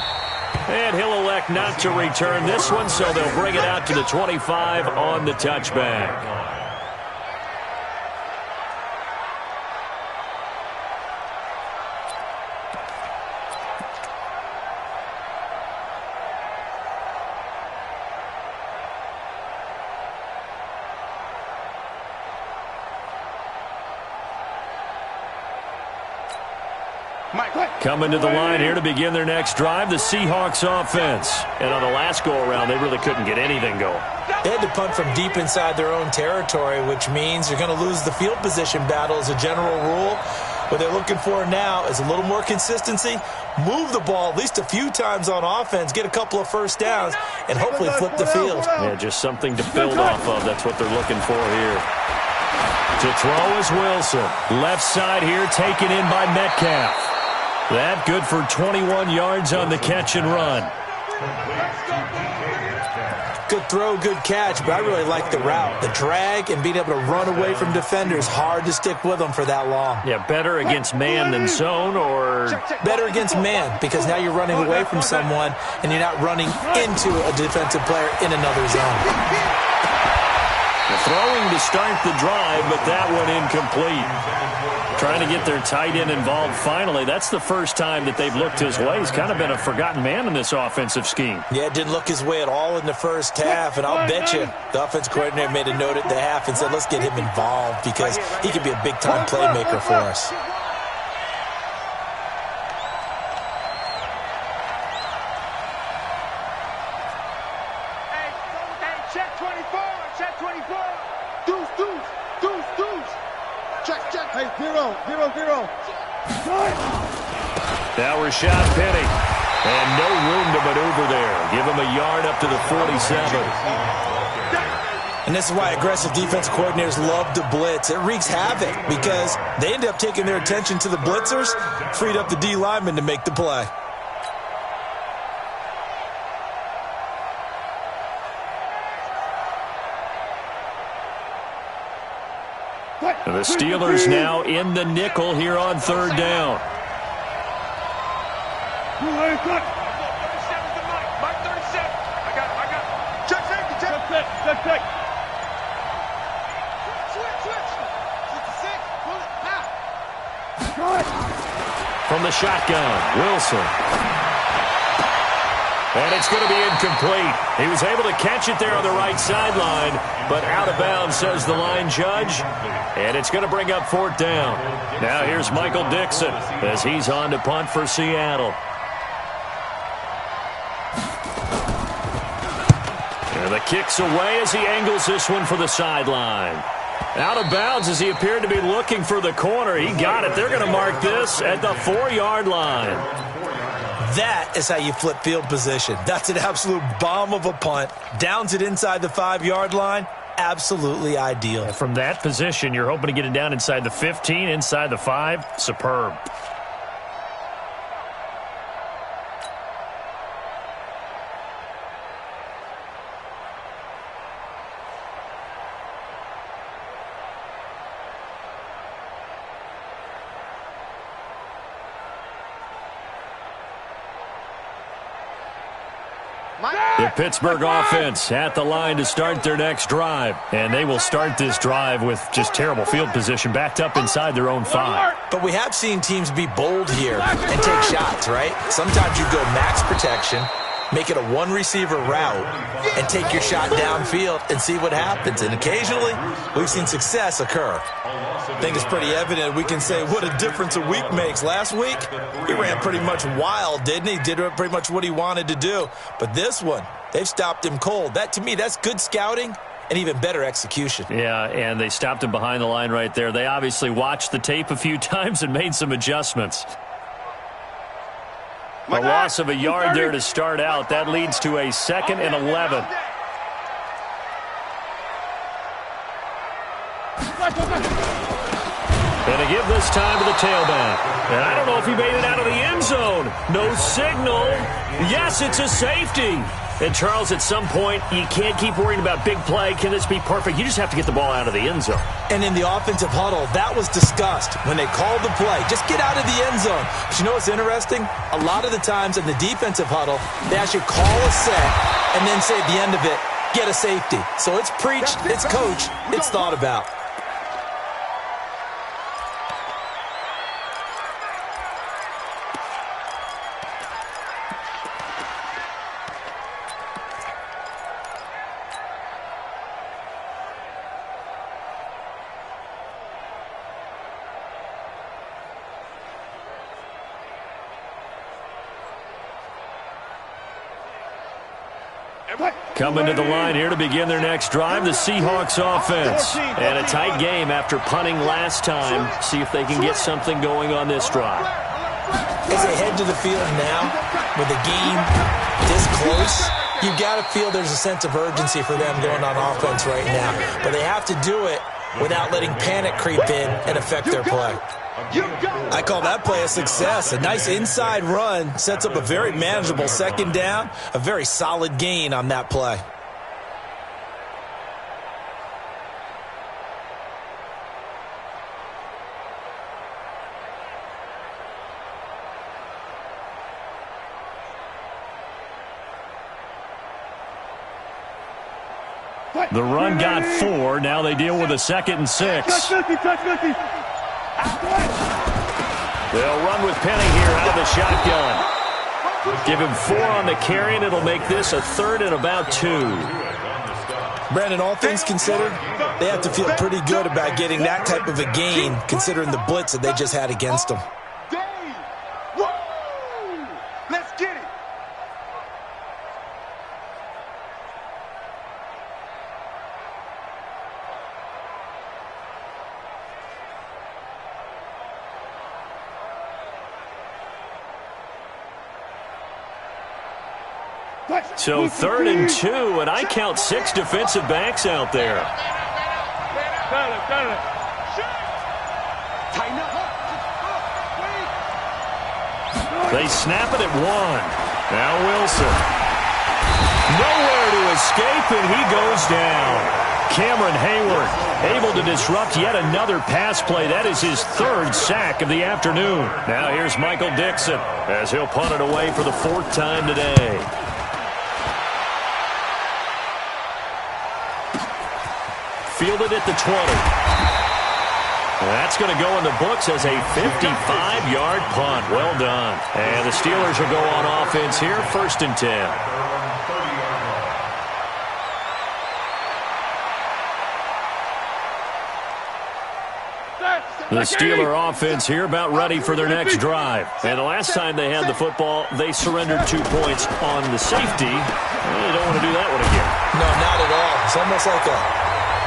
And he'll elect not to return this one, so they'll bring it out to the 25 on the touchback. Coming to the line here to begin their next drive, the Seahawks offense. And on the last go-around, they really couldn't get anything going. They had to punt from deep inside their own territory, which means you're going to lose the field position battle as a general rule. What they're looking for now is a little more consistency, move the ball at least a few times on offense, get a couple of first downs, and hopefully flip the field. Yeah, just something to build off of. That's what they're looking for here. To throw is Wilson. Left side here taken in by Metcalf. That good for 21 yards on the catch and run. Good throw, good catch, but I really like the route. The drag and being able to run away from defenders, hard to stick with them for that long. Yeah, better against man than zone, or better against man, because now you're running away from someone and you're not running into a defensive player in another zone. The throwing to start the drive, but that one incomplete. Trying to get their tight end involved finally. That's the first time that they've looked his way. He's kind of been a forgotten man in this offensive scheme. Yeah, it didn't look his way at all in the first half, and I'll bet you the offense coordinator made a note at the half and said, let's get him involved because he could be a big-time playmaker for us. Hey, check 24, check 24. Deuce. Check. Hey, 0. Now Rashad Penny. And no room to maneuver there. Give him a yard up to the 47. And this is why aggressive defense coordinators love to blitz. It wreaks havoc because they end up taking their attention to the blitzers, freed up the D lineman to make the play. The Steelers now in the nickel here on third down. Mike 37. I got it. Check safety, check. Switch. 56. Pull it now. From the shotgun, Wilson. And it's going to be incomplete. He was able to catch it there on the right sideline, but out of bounds, says the line judge. And it's going to bring up fourth down. Now here's Michael Dixon as he's on to punt for Seattle. And the kick's away as he angles this one for the sideline. Out of bounds as he appeared to be looking for the corner. He got it. They're going to mark this at the 4-yard line. That is how you flip field position. That's an absolute bomb of a punt. Downs it inside the 5-yard line. Absolutely ideal. From that position, you're hoping to get it down inside the 15, inside the 5. Superb. The Pittsburgh offense at the line to start their next drive. And they will start this drive with just terrible field position, backed up inside their own 5. But we have seen teams be bold here and take shots, right? Sometimes you go max protection, make it a one-receiver route, and take your shot downfield and see what happens. And occasionally, we've seen success occur. I think it's pretty evident. We can say what a difference a week makes. Last week, he ran pretty much wild, didn't he? Did pretty much what he wanted to do. But this one, they've stopped him cold. That, to me, that's good scouting and even better execution. Yeah, and they stopped him behind the line right there. They obviously watched the tape a few times and made some adjustments. A loss of a yard there to start out. That leads to a 2nd and 11. And to give this time to the tailback. And I don't know if he made it out of the end zone. No signal. Yes, it's a safety. And, Charles, at some point, you can't keep worrying about big play. Can this be perfect? You just have to get the ball out of the end zone. And in the offensive huddle, that was discussed when they called the play. Just get out of the end zone. But you know what's interesting? A lot of the times in the defensive huddle, they actually call a set and then say at the end of it, get a safety. So it's preached, it's coached, it's thought about. Coming to the line here to begin their next drive, the Seahawks offense. And a tight game after punting last time. See if they can get something going on this drive. As they head to the field now, with the game this close, you've got to feel there's a sense of urgency for them going on offense right now. But they have to do it without letting panic creep in and affect their play. I call that play a success. A nice inside run sets up a very manageable second down, a very solid gain on that play. The run got 4. Now they deal with a 2nd and 6. They'll run with Penny here out of the shotgun. Give him 4 on the carry, and it'll make this a 3rd and about 2. Brandon, all things considered, they have to feel pretty good about getting that type of a gain, considering the blitz that they just had against them. Let's get it. So 3rd and 2, and I count 6 defensive backs out there. They snap it at 1. Now Wilson. Nowhere to escape, and he goes down. Cameron Hayward able to disrupt yet another pass play. That is his 3rd sack of the afternoon. Now here's Michael Dixon as he'll punt it away for the 4th time today. Fielded at the 20. That's going to go in the books as a 55-yard punt. Well done. And the Steelers will go on offense here, 1st and 10. The Steeler offense here about ready for their next drive. And the last time they had the football, they surrendered 2 points on the safety. Well, you don't want to do that one again. No, not at all. It's almost like a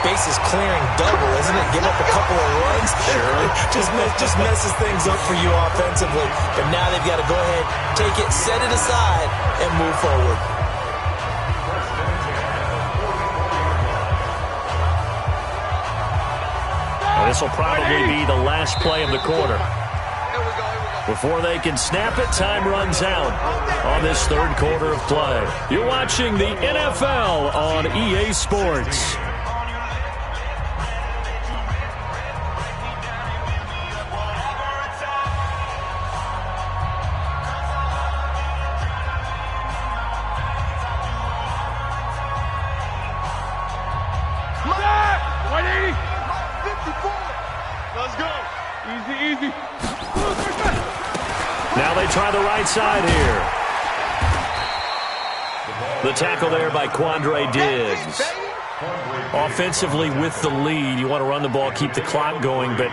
bases clearing double, isn't it? Give up a couple of runs. Sure. just messes things up for you offensively. But now they've got to go ahead, take it, set it aside, and move forward. Well, this will probably be the last play of the quarter. Before they can snap it, time runs out on this 3rd quarter of play. You're watching the NFL on EA Sports. Now they try the right side here. The tackle there by Quandre Diggs. Offensively with the lead, you want to run the ball, keep the clock going, but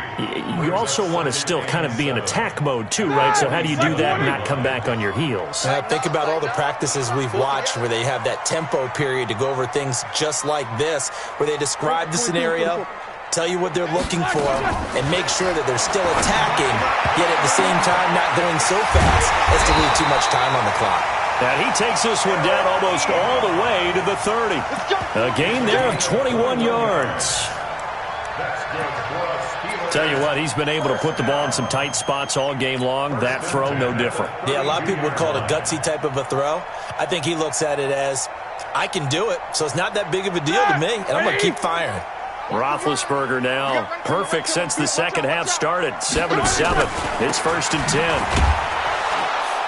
you also want to still kind of be in attack mode too, right? So how do you do that and not come back on your heels? Think about all the practices we've watched where they have that tempo period to go over things just like this, where they describe the scenario, tell you what they're looking for, and make sure that they're still attacking, yet at the same time not going so fast as to leave too much time on the clock. And he takes this one down almost all the way to the 30. A gain there of 21 yards. Tell you what, he's been able to put the ball in some tight spots all game long. That throw, no different. Yeah, a lot of people would call it a gutsy type of a throw. I think he looks at it as, I can do it, so it's not that big of a deal to me, and I'm going to keep firing. Roethlisberger now perfect since the second half started. 7 of 7. It's 1st and 10.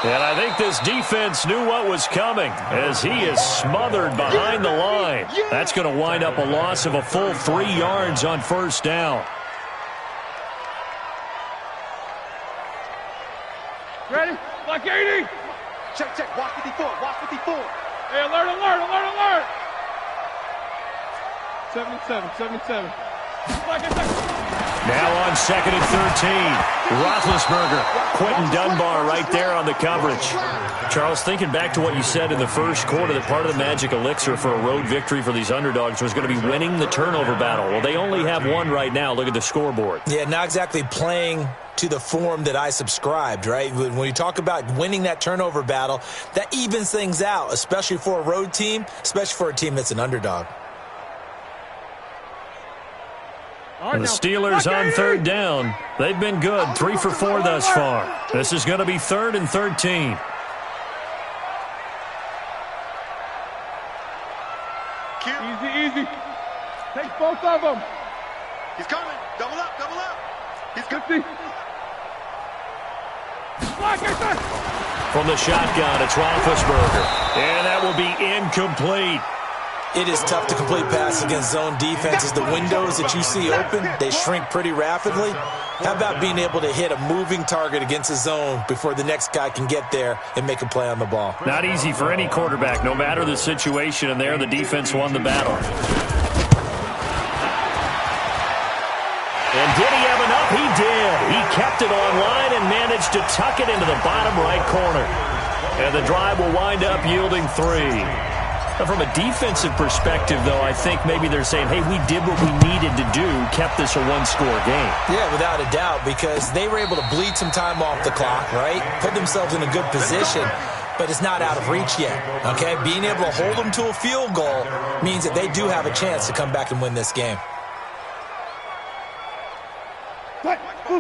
And I think this defense knew what was coming as he is smothered behind the line. That's going to wind up a loss of a full 3 yards on 1st down. Ready? Like 80. Check. Watch 54. Watch 54. Hey, alert. 77. Like it. Now on 2nd and 13. Roethlisberger, Quentin Dunbar right there on the coverage. Charles, thinking back to what you said in the first quarter, that part of the magic elixir for a road victory for these underdogs was going to be winning the turnover battle. Well, they only have one right now. Look at the scoreboard. Yeah, not exactly playing to the form that I subscribed, right? When you talk about winning that turnover battle, that evens things out, especially for a road team, especially for a team that's an underdog. The Steelers on 3rd down. They've been good, 3 for 4 thus far. This is going to be 3rd and 13. Easy. Take both of them. He's coming. Double up. He's coming. From the shotgun, it's Roethlisberger. And that will be incomplete. It is tough to complete passes against zone defenses. The windows that you see open, they shrink pretty rapidly. How about being able to hit a moving target against a zone before the next guy can get there and make a play on the ball? Not easy for any quarterback, no matter the situation, and there the defense won the battle. And did he have enough? He did. He kept it online and managed to tuck it into the bottom right corner. And the drive will wind up yielding 3. From a defensive perspective, though, I think maybe they're saying, hey, we did what we needed to do, kept this a one-score game. Yeah, without a doubt, because they were able to bleed some time off the clock, right? Put themselves in a good position, but it's not out of reach yet, okay? Being able to hold them to a field goal means that they do have a chance to come back and win this game.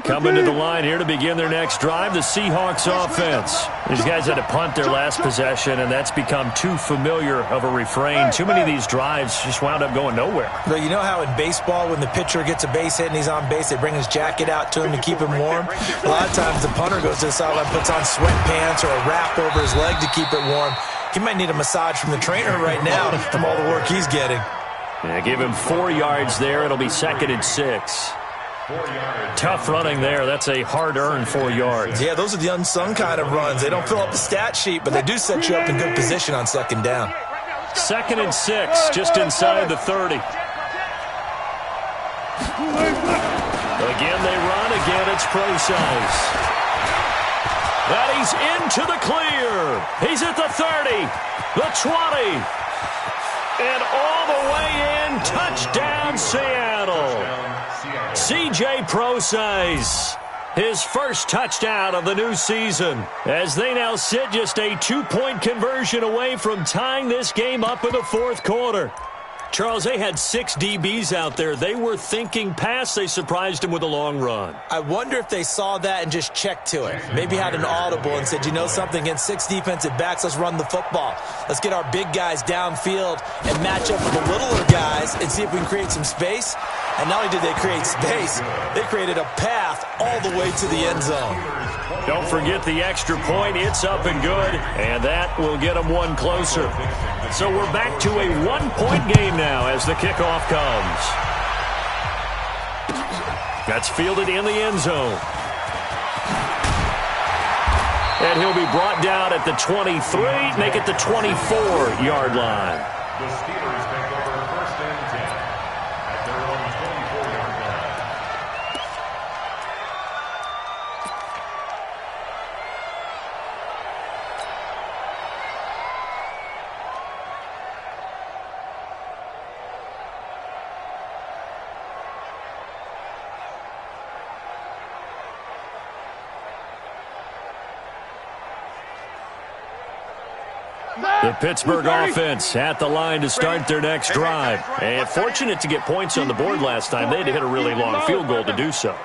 Coming to the line here to begin their next drive, the Seahawks offense. These guys had to punt their last possession, and that's become too familiar of a refrain. Too many of these drives just wound up going nowhere. But you know how in baseball, when the pitcher gets a base hit and he's on base, they bring his jacket out to him to keep him warm? A lot of times the punter goes to the sideline, puts on sweatpants or a wrap over his leg to keep it warm. He might need a massage from the trainer right now from all the work he's getting. Yeah, give him 4 yards there. It'll be 2nd and 6. Tough running there. That's a hard-earned 4 yards. Yeah, those are the unsung kind of runs. They don't fill up the stat sheet, but they do set you up in good position on 2nd down. 2nd and 6, just inside the 30. Again, they run. Again, it's Procise. And he's into the clear. He's at the 30, the 20, and all the way in. Touchdown, Seattle. C.J. Procise, his first touchdown of the new season, as they now sit just a 2-point conversion away from tying this game up in the 4th quarter. Charles, they had 6 DBs out there. They were thinking pass. They surprised him with a long run. I wonder if they saw that and just checked to it. Maybe had an audible and said, you know something, against 6 defensive backs, let's run the football. Let's get our big guys downfield and match up with the littler guys and see if we can create some space. And not only did they create space, they created a path all the way to the end zone. Don't forget the extra point. It's up and good, and that will get them one closer. So we're back to a 1-point game now as the kickoff comes. That's fielded in the end zone. And he'll be brought down at the 23, make it the 24-yard line. The Steelers take over 1st and 10 at their own 24-yard line. The Pittsburgh offense at the line to start their next drive. And fortunate to get points on the board last time. They had to hit a really long field goal to do so.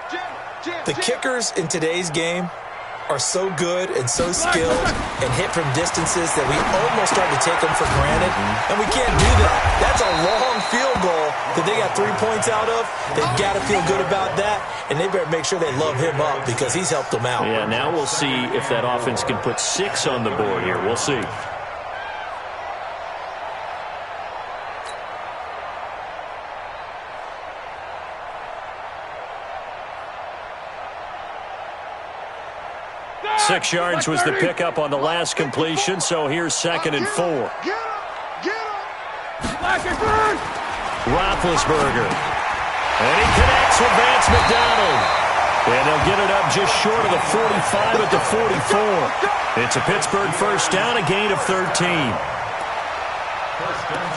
The kickers in today's game are so good and so skilled and hit from distances that we almost start to take them for granted. And we can't do that. That's a long field goal that they got 3 points out of. They've got to feel good about that. And they better make sure they love him up because he's helped them out. Yeah, now we'll see if that offense can put 6 on the board here. We'll see. Six yards was the pickup on the last completion, so here's 2nd and 4. Get him! Roethlisberger. And he connects with Vance McDonald. And they'll get it up just short of the 45 at the 44. It's a Pittsburgh first down, a gain of 13.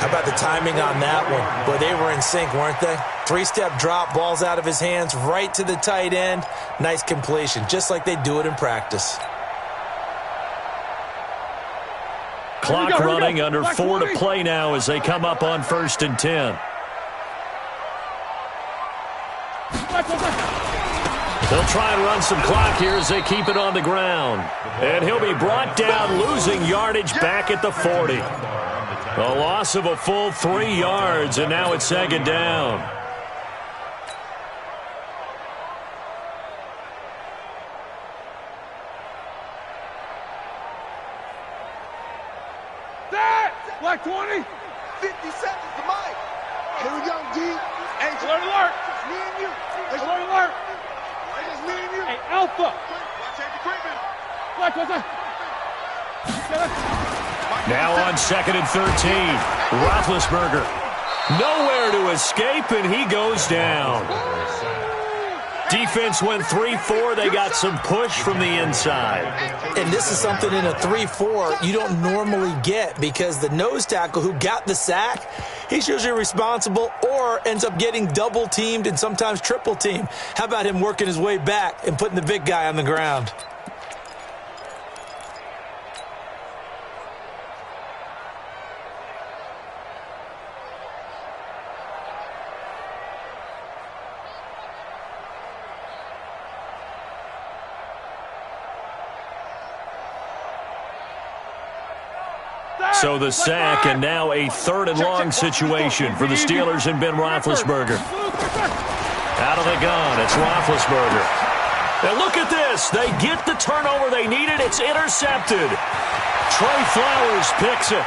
How about the timing on that one? Boy, they were in sync, weren't they? Three-step drop, balls out of his hands, right to the tight end. Nice completion, just like they do it in practice. Clock running, under 4 to play now as they come up on 1st and 10. They'll try and run some clock here as they keep it on the ground. And he'll be brought down, losing yardage back at the 40. A loss of a full 3 yards, and now it's 2nd down. Black 20. 50 seconds to Mike. Here we go, D. Hey, Alert, alert. It's me and you. Alert, alert. It's just me and you. Hey, Alpha. Watch out, equipment. Black, what's that? Now on 2nd and 13. Roethlisberger. Nowhere to escape, and he goes down. Defense went 3-4. They got some push from the inside. And this is something in a 3-4 you don't normally get because the nose tackle who got the sack, he's usually responsible or ends up getting double-teamed and sometimes triple-teamed. How about him working his way back and putting the big guy on the ground? So the sack, and now a 3rd and long situation for the Steelers and Ben Roethlisberger. Out of the gun, it's Roethlisberger. And look at this. They get the turnover they needed. It's intercepted. Trey Flowers picks it.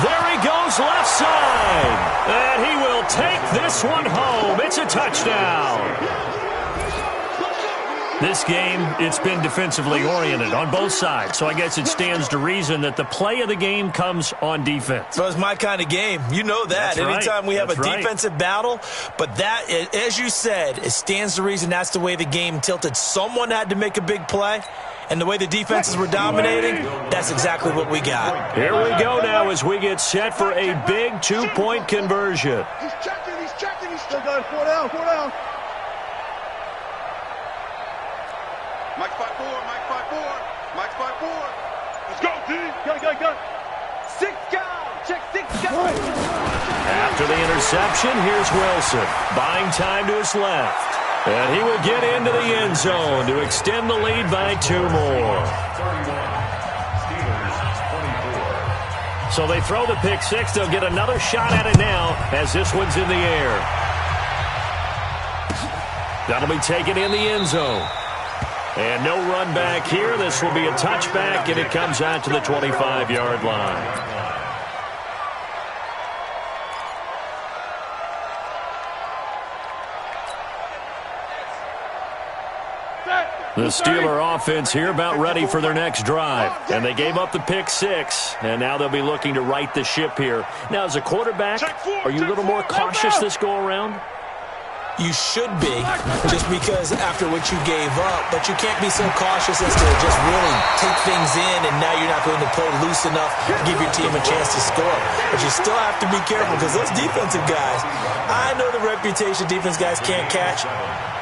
There he goes left side. And he will take this one home. It's a touchdown. This game, it's been defensively oriented on both sides, so I guess it stands to reason that the play of the game comes on defense. So it's my kind of game. You know that. That's right. Anytime we have That's a right. defensive battle, but that, as you said, it stands to reason that's the way the game tilted. Someone had to make a big play, and the way the defenses were dominating, that's exactly what we got. Here we go now as we get set for a big 2-point conversion. He's checking, he's still got 4 down, 4 down. Mike 5-4, Mike 5-4, Mike 5-4. Let's go, D. Go. 6 count, check 6 count. After the interception, here's Wilson, buying time to his left. And he will get into the end zone to extend the lead by 2 more. So they throw the pick 6. They'll get another shot at it now as this one's in the air. That'll be taken in the end zone. And no run back here. This will be a touchback, and it comes out to the 25-yard line. The Steeler offense here about ready for their next drive. And they gave up the pick 6, and now they'll be looking to right the ship here. Now, as a quarterback, are you a little more cautious this go-around? You should be, just because after what you gave up, but you can't be so cautious as to just really take things in, and now you're not going to play loose enough to give your team a chance to score. But you still have to be careful because those defensive guys, I know the reputation defense guys can't catch.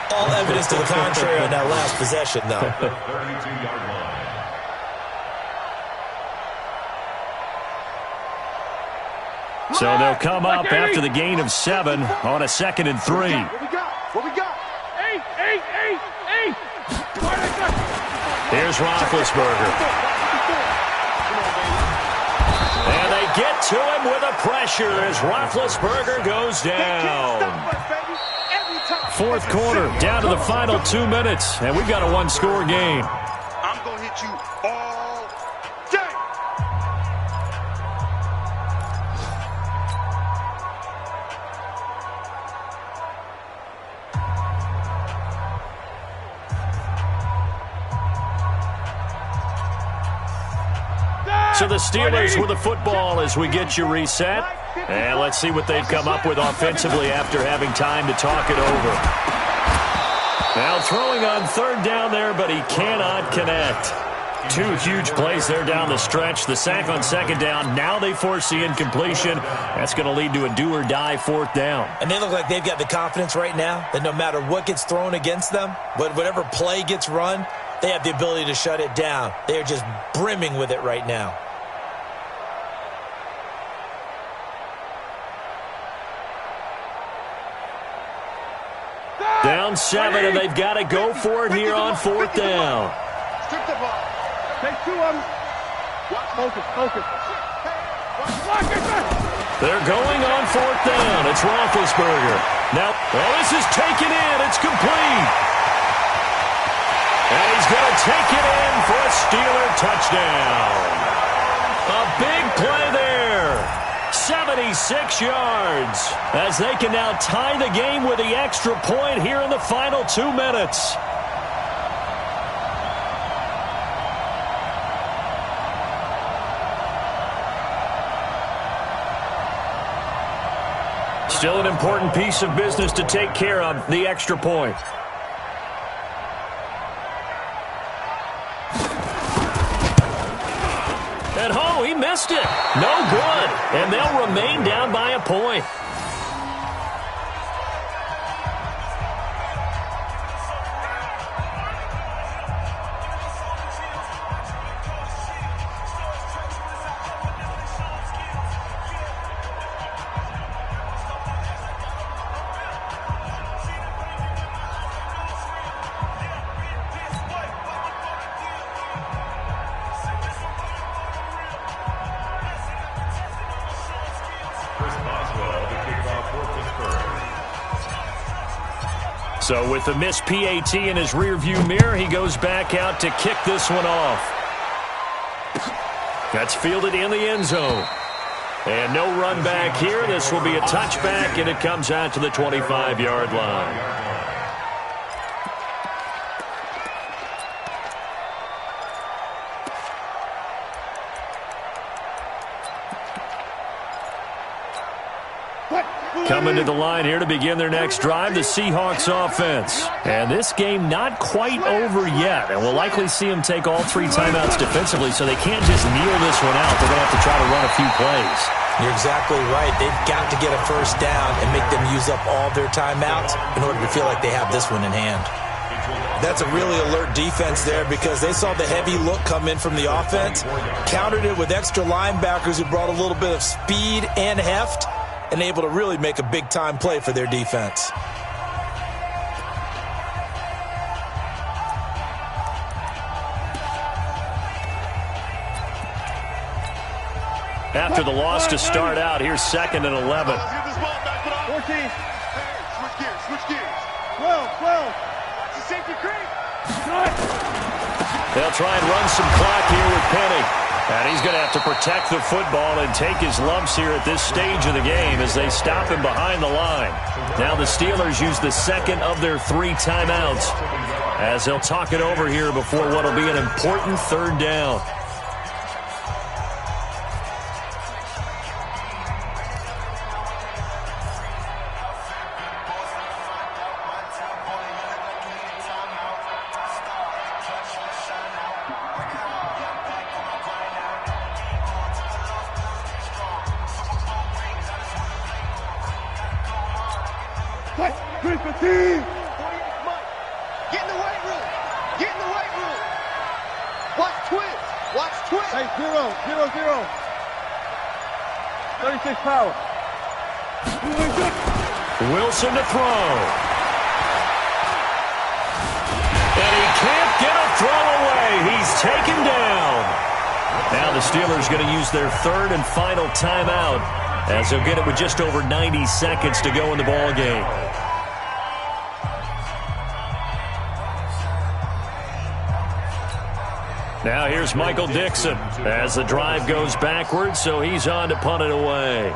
All evidence to the contrary on that last possession, though. 32-yard line. So they'll come up after the gain of 7 on a 2nd and 3. What we got? 8. Here's Roethlisberger. And they get to him with a pressure as Roethlisberger goes down. 4th quarter, down to the final 2 minutes, and we've got a 1-score game. I'm going to hit you all day. So the Steelers with the football as we get you reset. And let's see what they've come up with offensively after having time to talk it over. Now throwing on third down there, but he cannot connect. Two huge plays there down the stretch. The sack on second down. Now they force the incompletion. That's going to lead to a do-or-die fourth down. And they look like they've got the confidence right now that no matter what gets thrown against them, whatever play gets run, they have the ability to shut it down. They are just brimming with it right now. Down 7, and they've got to go for it here on fourth down. Strip the ball. Take 2 of them. Focus, focus. They're going on fourth down. It's Roethlisberger. Now, this is taken in. It's complete. And he's going to take it in for a Steeler touchdown. A big play there. 76 yards. As they can now tie the game with the extra point here in the final 2 minutes. Still an important piece of business to take care of, the extra point. And he missed it. No good. And they'll remain down by a point. So with the missed PAT in his rearview mirror, he goes back out to kick this one off. That's fielded in the end zone. And no run back here. This will be a touchback, and it comes out to the 25-yard line. Coming to the line here to begin their next drive, the Seahawks offense. And this game not quite over yet. And we'll likely see them take all 3 timeouts defensively, so they can't just kneel this one out. They're going to have to try to run a few plays. You're exactly right. They've got to get a first down and make them use up all their timeouts in order to feel like they have this one in hand. That's a really alert defense there because they saw the heavy look come in from the offense, countered it with extra linebackers who brought a little bit of speed and heft, and able to really make a big-time play for their defense. After the loss to start out, here's 2nd and 11. 14. Switch gears. 12. It's a safety creep. They'll try and run some clock here with Penny. And he's going to have to protect the football and take his lumps here at this stage of the game as they stop him behind the line. Now the Steelers use the 2nd of their 3 timeouts as they'll talk it over here before what will be an important 3rd down. Power. Wilson to throw. And he can't get a throw away. He's taken down. Now the Steelers going to use their 3rd and final timeout as they'll get it with just over 90 seconds to go in the ball game. Now here's Michael Dixon as the drive goes backwards, so he's on to punt it away.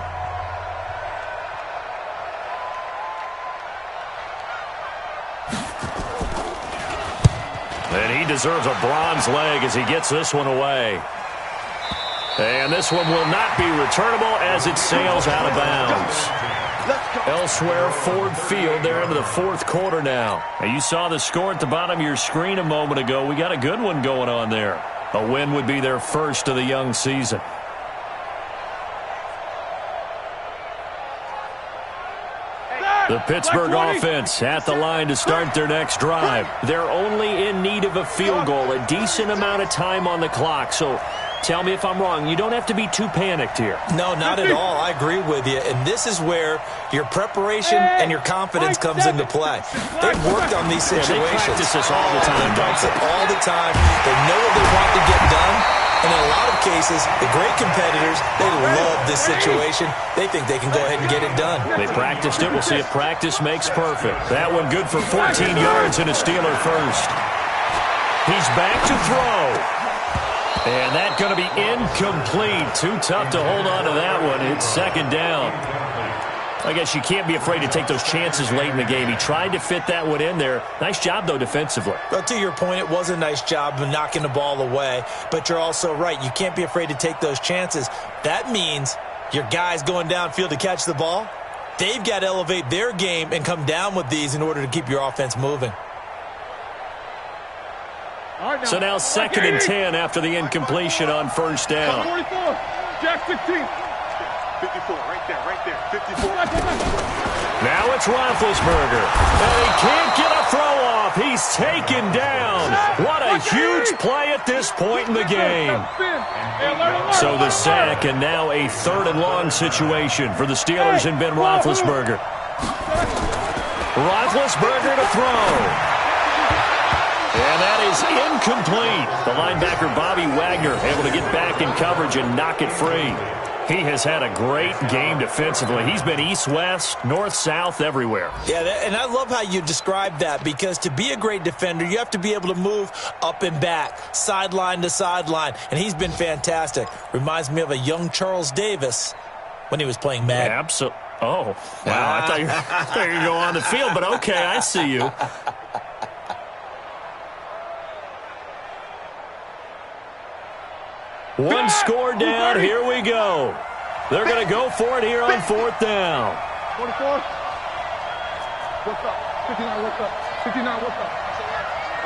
And he deserves a bronze leg as he gets this one away. And this one will not be returnable as it sails out of bounds. Elsewhere, Ford Field, they're into the fourth quarter now. And you saw the score at the bottom of your screen a moment ago. We got a good one going on there. A win would be their first of the young season. The Pittsburgh offense at the line to start their next drive. They're only in need of a field goal, a decent amount of time on the clock. So tell me if I'm wrong. You don't have to be too panicked here. No, not at all. I agree with you. And this is where your preparation and your confidence comes into play. They've worked on these situations. Yeah, they practice this all the time. They practice it all the time. They know what they want to get done. And in a lot of cases, the great competitors, they love this situation. They think they can go ahead and get it done. They practiced it. We'll see if practice makes perfect. That one good for 14 yards and a Steeler first. He's back to throw. And that's going to be incomplete. Too tough to hold on to that one. It's second down. I guess you can't be afraid to take those chances late in the game. He tried to fit that one in there. Nice job, though, defensively. Well, to your point, it was a nice job of knocking the ball away. But you're also right. You can't be afraid to take those chances. That means your guys going downfield to catch the ball, they've got to elevate their game and come down with these in order to keep your offense moving. So now 2nd and 10 after the incompletion on first down. 44, Jack 16. 54, right there, 54. Now it's Roethlisberger. And he can't get a throw off. He's taken down. What a huge play at this point in the game. So the sack, and now a 3rd and long situation for the Steelers and Ben Roethlisberger. Roethlisberger to throw. And that is incomplete. The linebacker, Bobby Wagner, able to get back in coverage and knock it free. He has had a great game defensively. He's been east-west, north-south, everywhere. Yeah, and I love how you described that, because to be a great defender, you have to be able to move up and back, sideline to sideline, and he's been fantastic. Reminds me of a young Charles Davis when he was playing Madden. Yeah, absolutely. Oh, wow. I thought you were going to go on the field, but okay, I see you. One score down. Here we go. They're going to go for it here on 4th down. 44. What's up? 59, what's up? 59, what's up?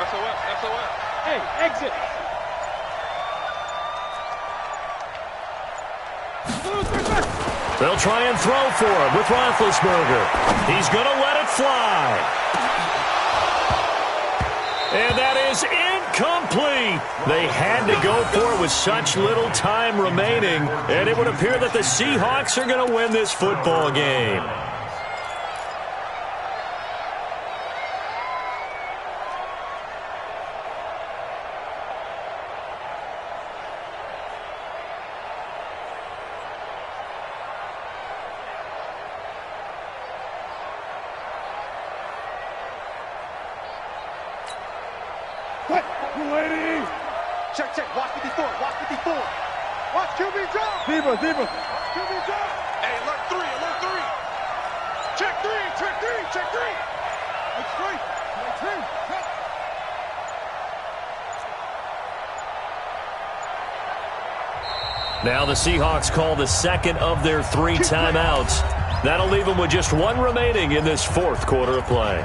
SOS. Hey, exit. They'll try and throw for him with Roethlisberger. He's going to let it fly. And that is incomplete. They had to go for it with such little time remaining, and it would appear that the Seahawks are going to win this football game. Check. Watch 54. Watch QB drop. Zebra. QB drop. Hey, alert 3. Check 3. It's 3. Now the Seahawks call the 2nd of their 3 timeouts. That'll leave them with just 1 remaining in this 4th quarter of play.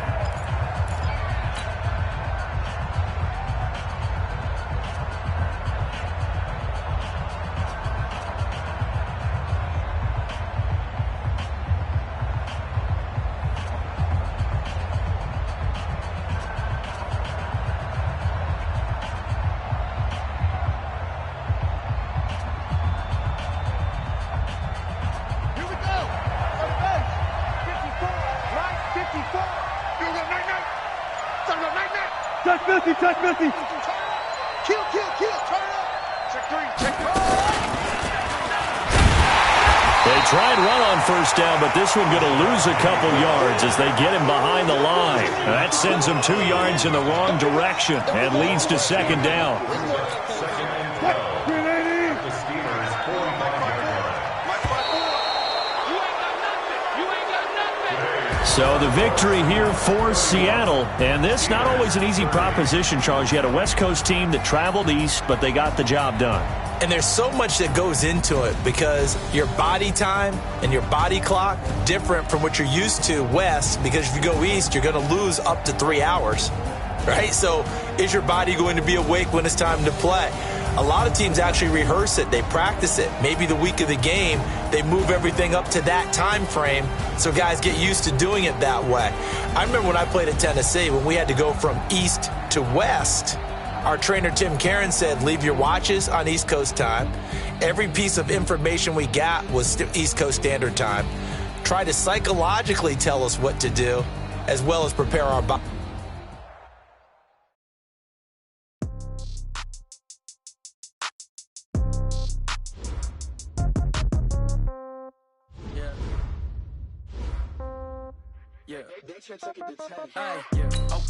Check 50. Kill. Turn up. Check 3. They tried run on first down, but this one going to lose a couple yards as they get him behind the line. That sends him 2 yards in the wrong direction and leads to 2nd down. So the victory here for Seattle, and this not always an easy proposition, Charles. You had a West Coast team that traveled east, but they got the job done. And there's so much that goes into it because your body time and your body clock different from what you're used to west, because if you go east, you're going to lose up to 3 hours, right? So is your body going to be awake when it's time to play? A lot of teams actually rehearse it. They practice it. Maybe the week of the game, they move everything up to that time frame so guys get used to doing it that way. I remember when I played at Tennessee, when we had to go from east to west, our trainer, Tim Karen, said, leave your watches on East Coast time. Every piece of information we got was East Coast Standard Time. Try to psychologically tell us what to do, as well as prepare our body.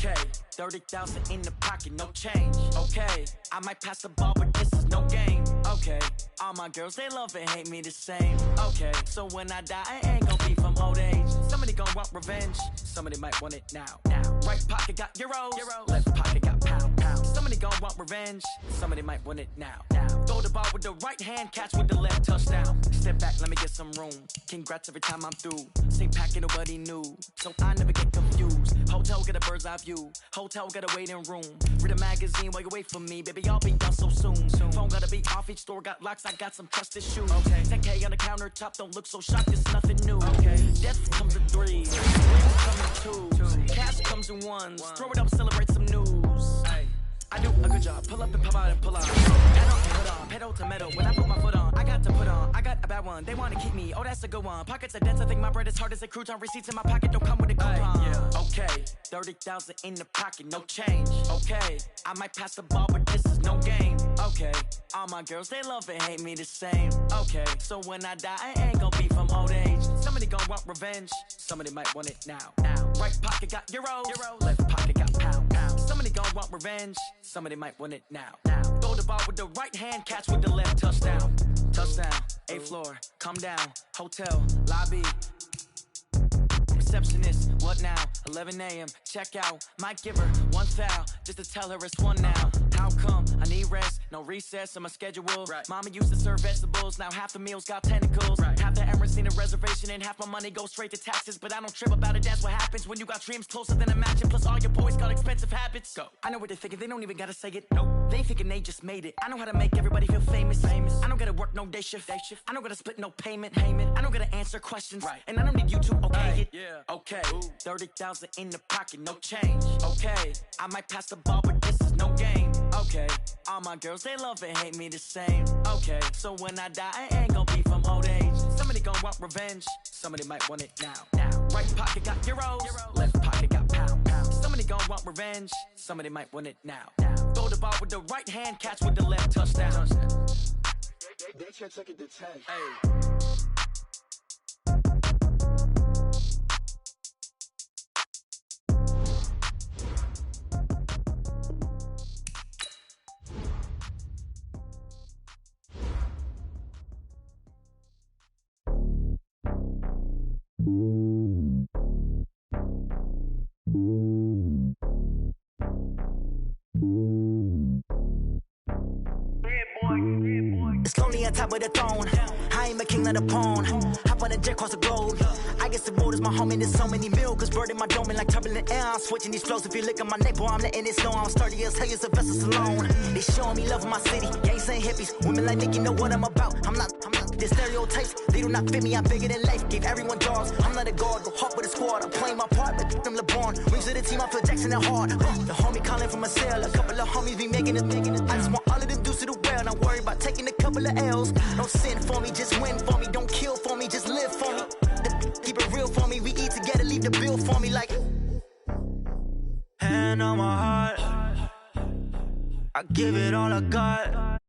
Okay, 30,000 in the pocket, no change. Okay, I might pass the ball, but this is no game. Okay, all my girls, they love and hate me the same. Okay, so when I die, I ain't gonna be from old age. Somebody gonna want revenge, somebody might want it now. Right pocket got euros, left pocket got pound. Somebody gonna want revenge, somebody might want it now. Throw the ball with the right hand, catch with the left, touchdown. Step back, let me get some room. Congrats every time I'm through. Same packet, nobody knew, so I never get confused. Hotel get a bird's eye view. Hotel got a waiting room. Read a magazine while you wait for me. Baby, I'll be done so soon. Phone gotta be off. Each store got locks. I got some trusted shoes. 10K on the countertop. Don't look so shocked. It's nothing new. Death comes in threes. Dreams come in twos. Cash comes in ones. Throw it up, celebrate some news. I do a good job. Pull up and pop out and pull out. Put on, pedal to metal. When I put my foot on, I got to put on. I got a bad one. They want to keep me. Oh, that's a good one. Pockets are dense. I think my bread is hard as a crouton. Receipts in my pocket don't come with a coupon. Okay, 30,000 in the pocket, no change. Okay, I might pass the ball, but this is no game. Okay, all my girls, they love and hate me the same. Okay, so when I die, I ain't gonna be from old age. Somebody gonna want revenge. Somebody might want it now. Right pocket got euros. Left pocket got pound. Somebody gonna want revenge. Somebody might want it now. Throw the ball with the right hand, catch with the left, touchdown. Touchdown, 8th floor, come down, hotel, lobby. Receptionist, what now? 11 a.m., check out. Might give her one foul, just to tell her it's one now. How come? I need rest, no recess in my schedule. Mama used to serve vegetables, now half the meals got tentacles. Half the Emirates need a reservation and half my money goes straight to taxes. But I don't trip about it, that's what happens when you got dreams closer than a match. And plus all your boys got expensive habits. Go. I know what they're thinking, they don't even gotta say it. Nope. They thinking they just made it. I know how to make everybody feel famous. I don't gotta work no day shift. I don't gotta split no payment. I don't gotta answer questions. And I don't need you to okay it. Okay, 30,000 in the pocket, no change. Okay, I might pass the ball, but this is no game. Okay, all my girls, they love and hate me the same. Okay, so when I die, I ain't gonna be from old age. Somebody gonna want revenge, somebody might want it now. Right pocket got euros, left pocket got pound. Somebody gonna want revenge, somebody might want it now. Throw the ball with the right hand, catch with the left, touchdown. They should take it to 10. It's lonely on top of the throne. I ain't a king of the pawn. Hop on a jet across the globe. I guess the road is my home and there's so many milk. Bird in my dome and like turbulent air. I'm switching these flows. If you look at my neck, boy, I'm letting it slow. I'm sturdy as hell as a vessel alone. They showing me love in my city. Gangs and hippies. Women like Nick, you know what I'm about. I'm not. The stereotypes, they do not fit me. I'm bigger than life. Gave everyone dogs. I'm not a guard. Go hard with a squad. I'm playing my part, but I'm LeBron. Wings of the team, I feel Jackson and hard. The homie calling from a cell. A couple of homies be making it. I just want all of them dudes to do well. Not worry about taking a couple of L's. Don't sin for me, just win for me. Don't kill for me, just live for me. Keep it real for me. We eat together, leave the bill for me like. Hand on my heart, I give it all I got.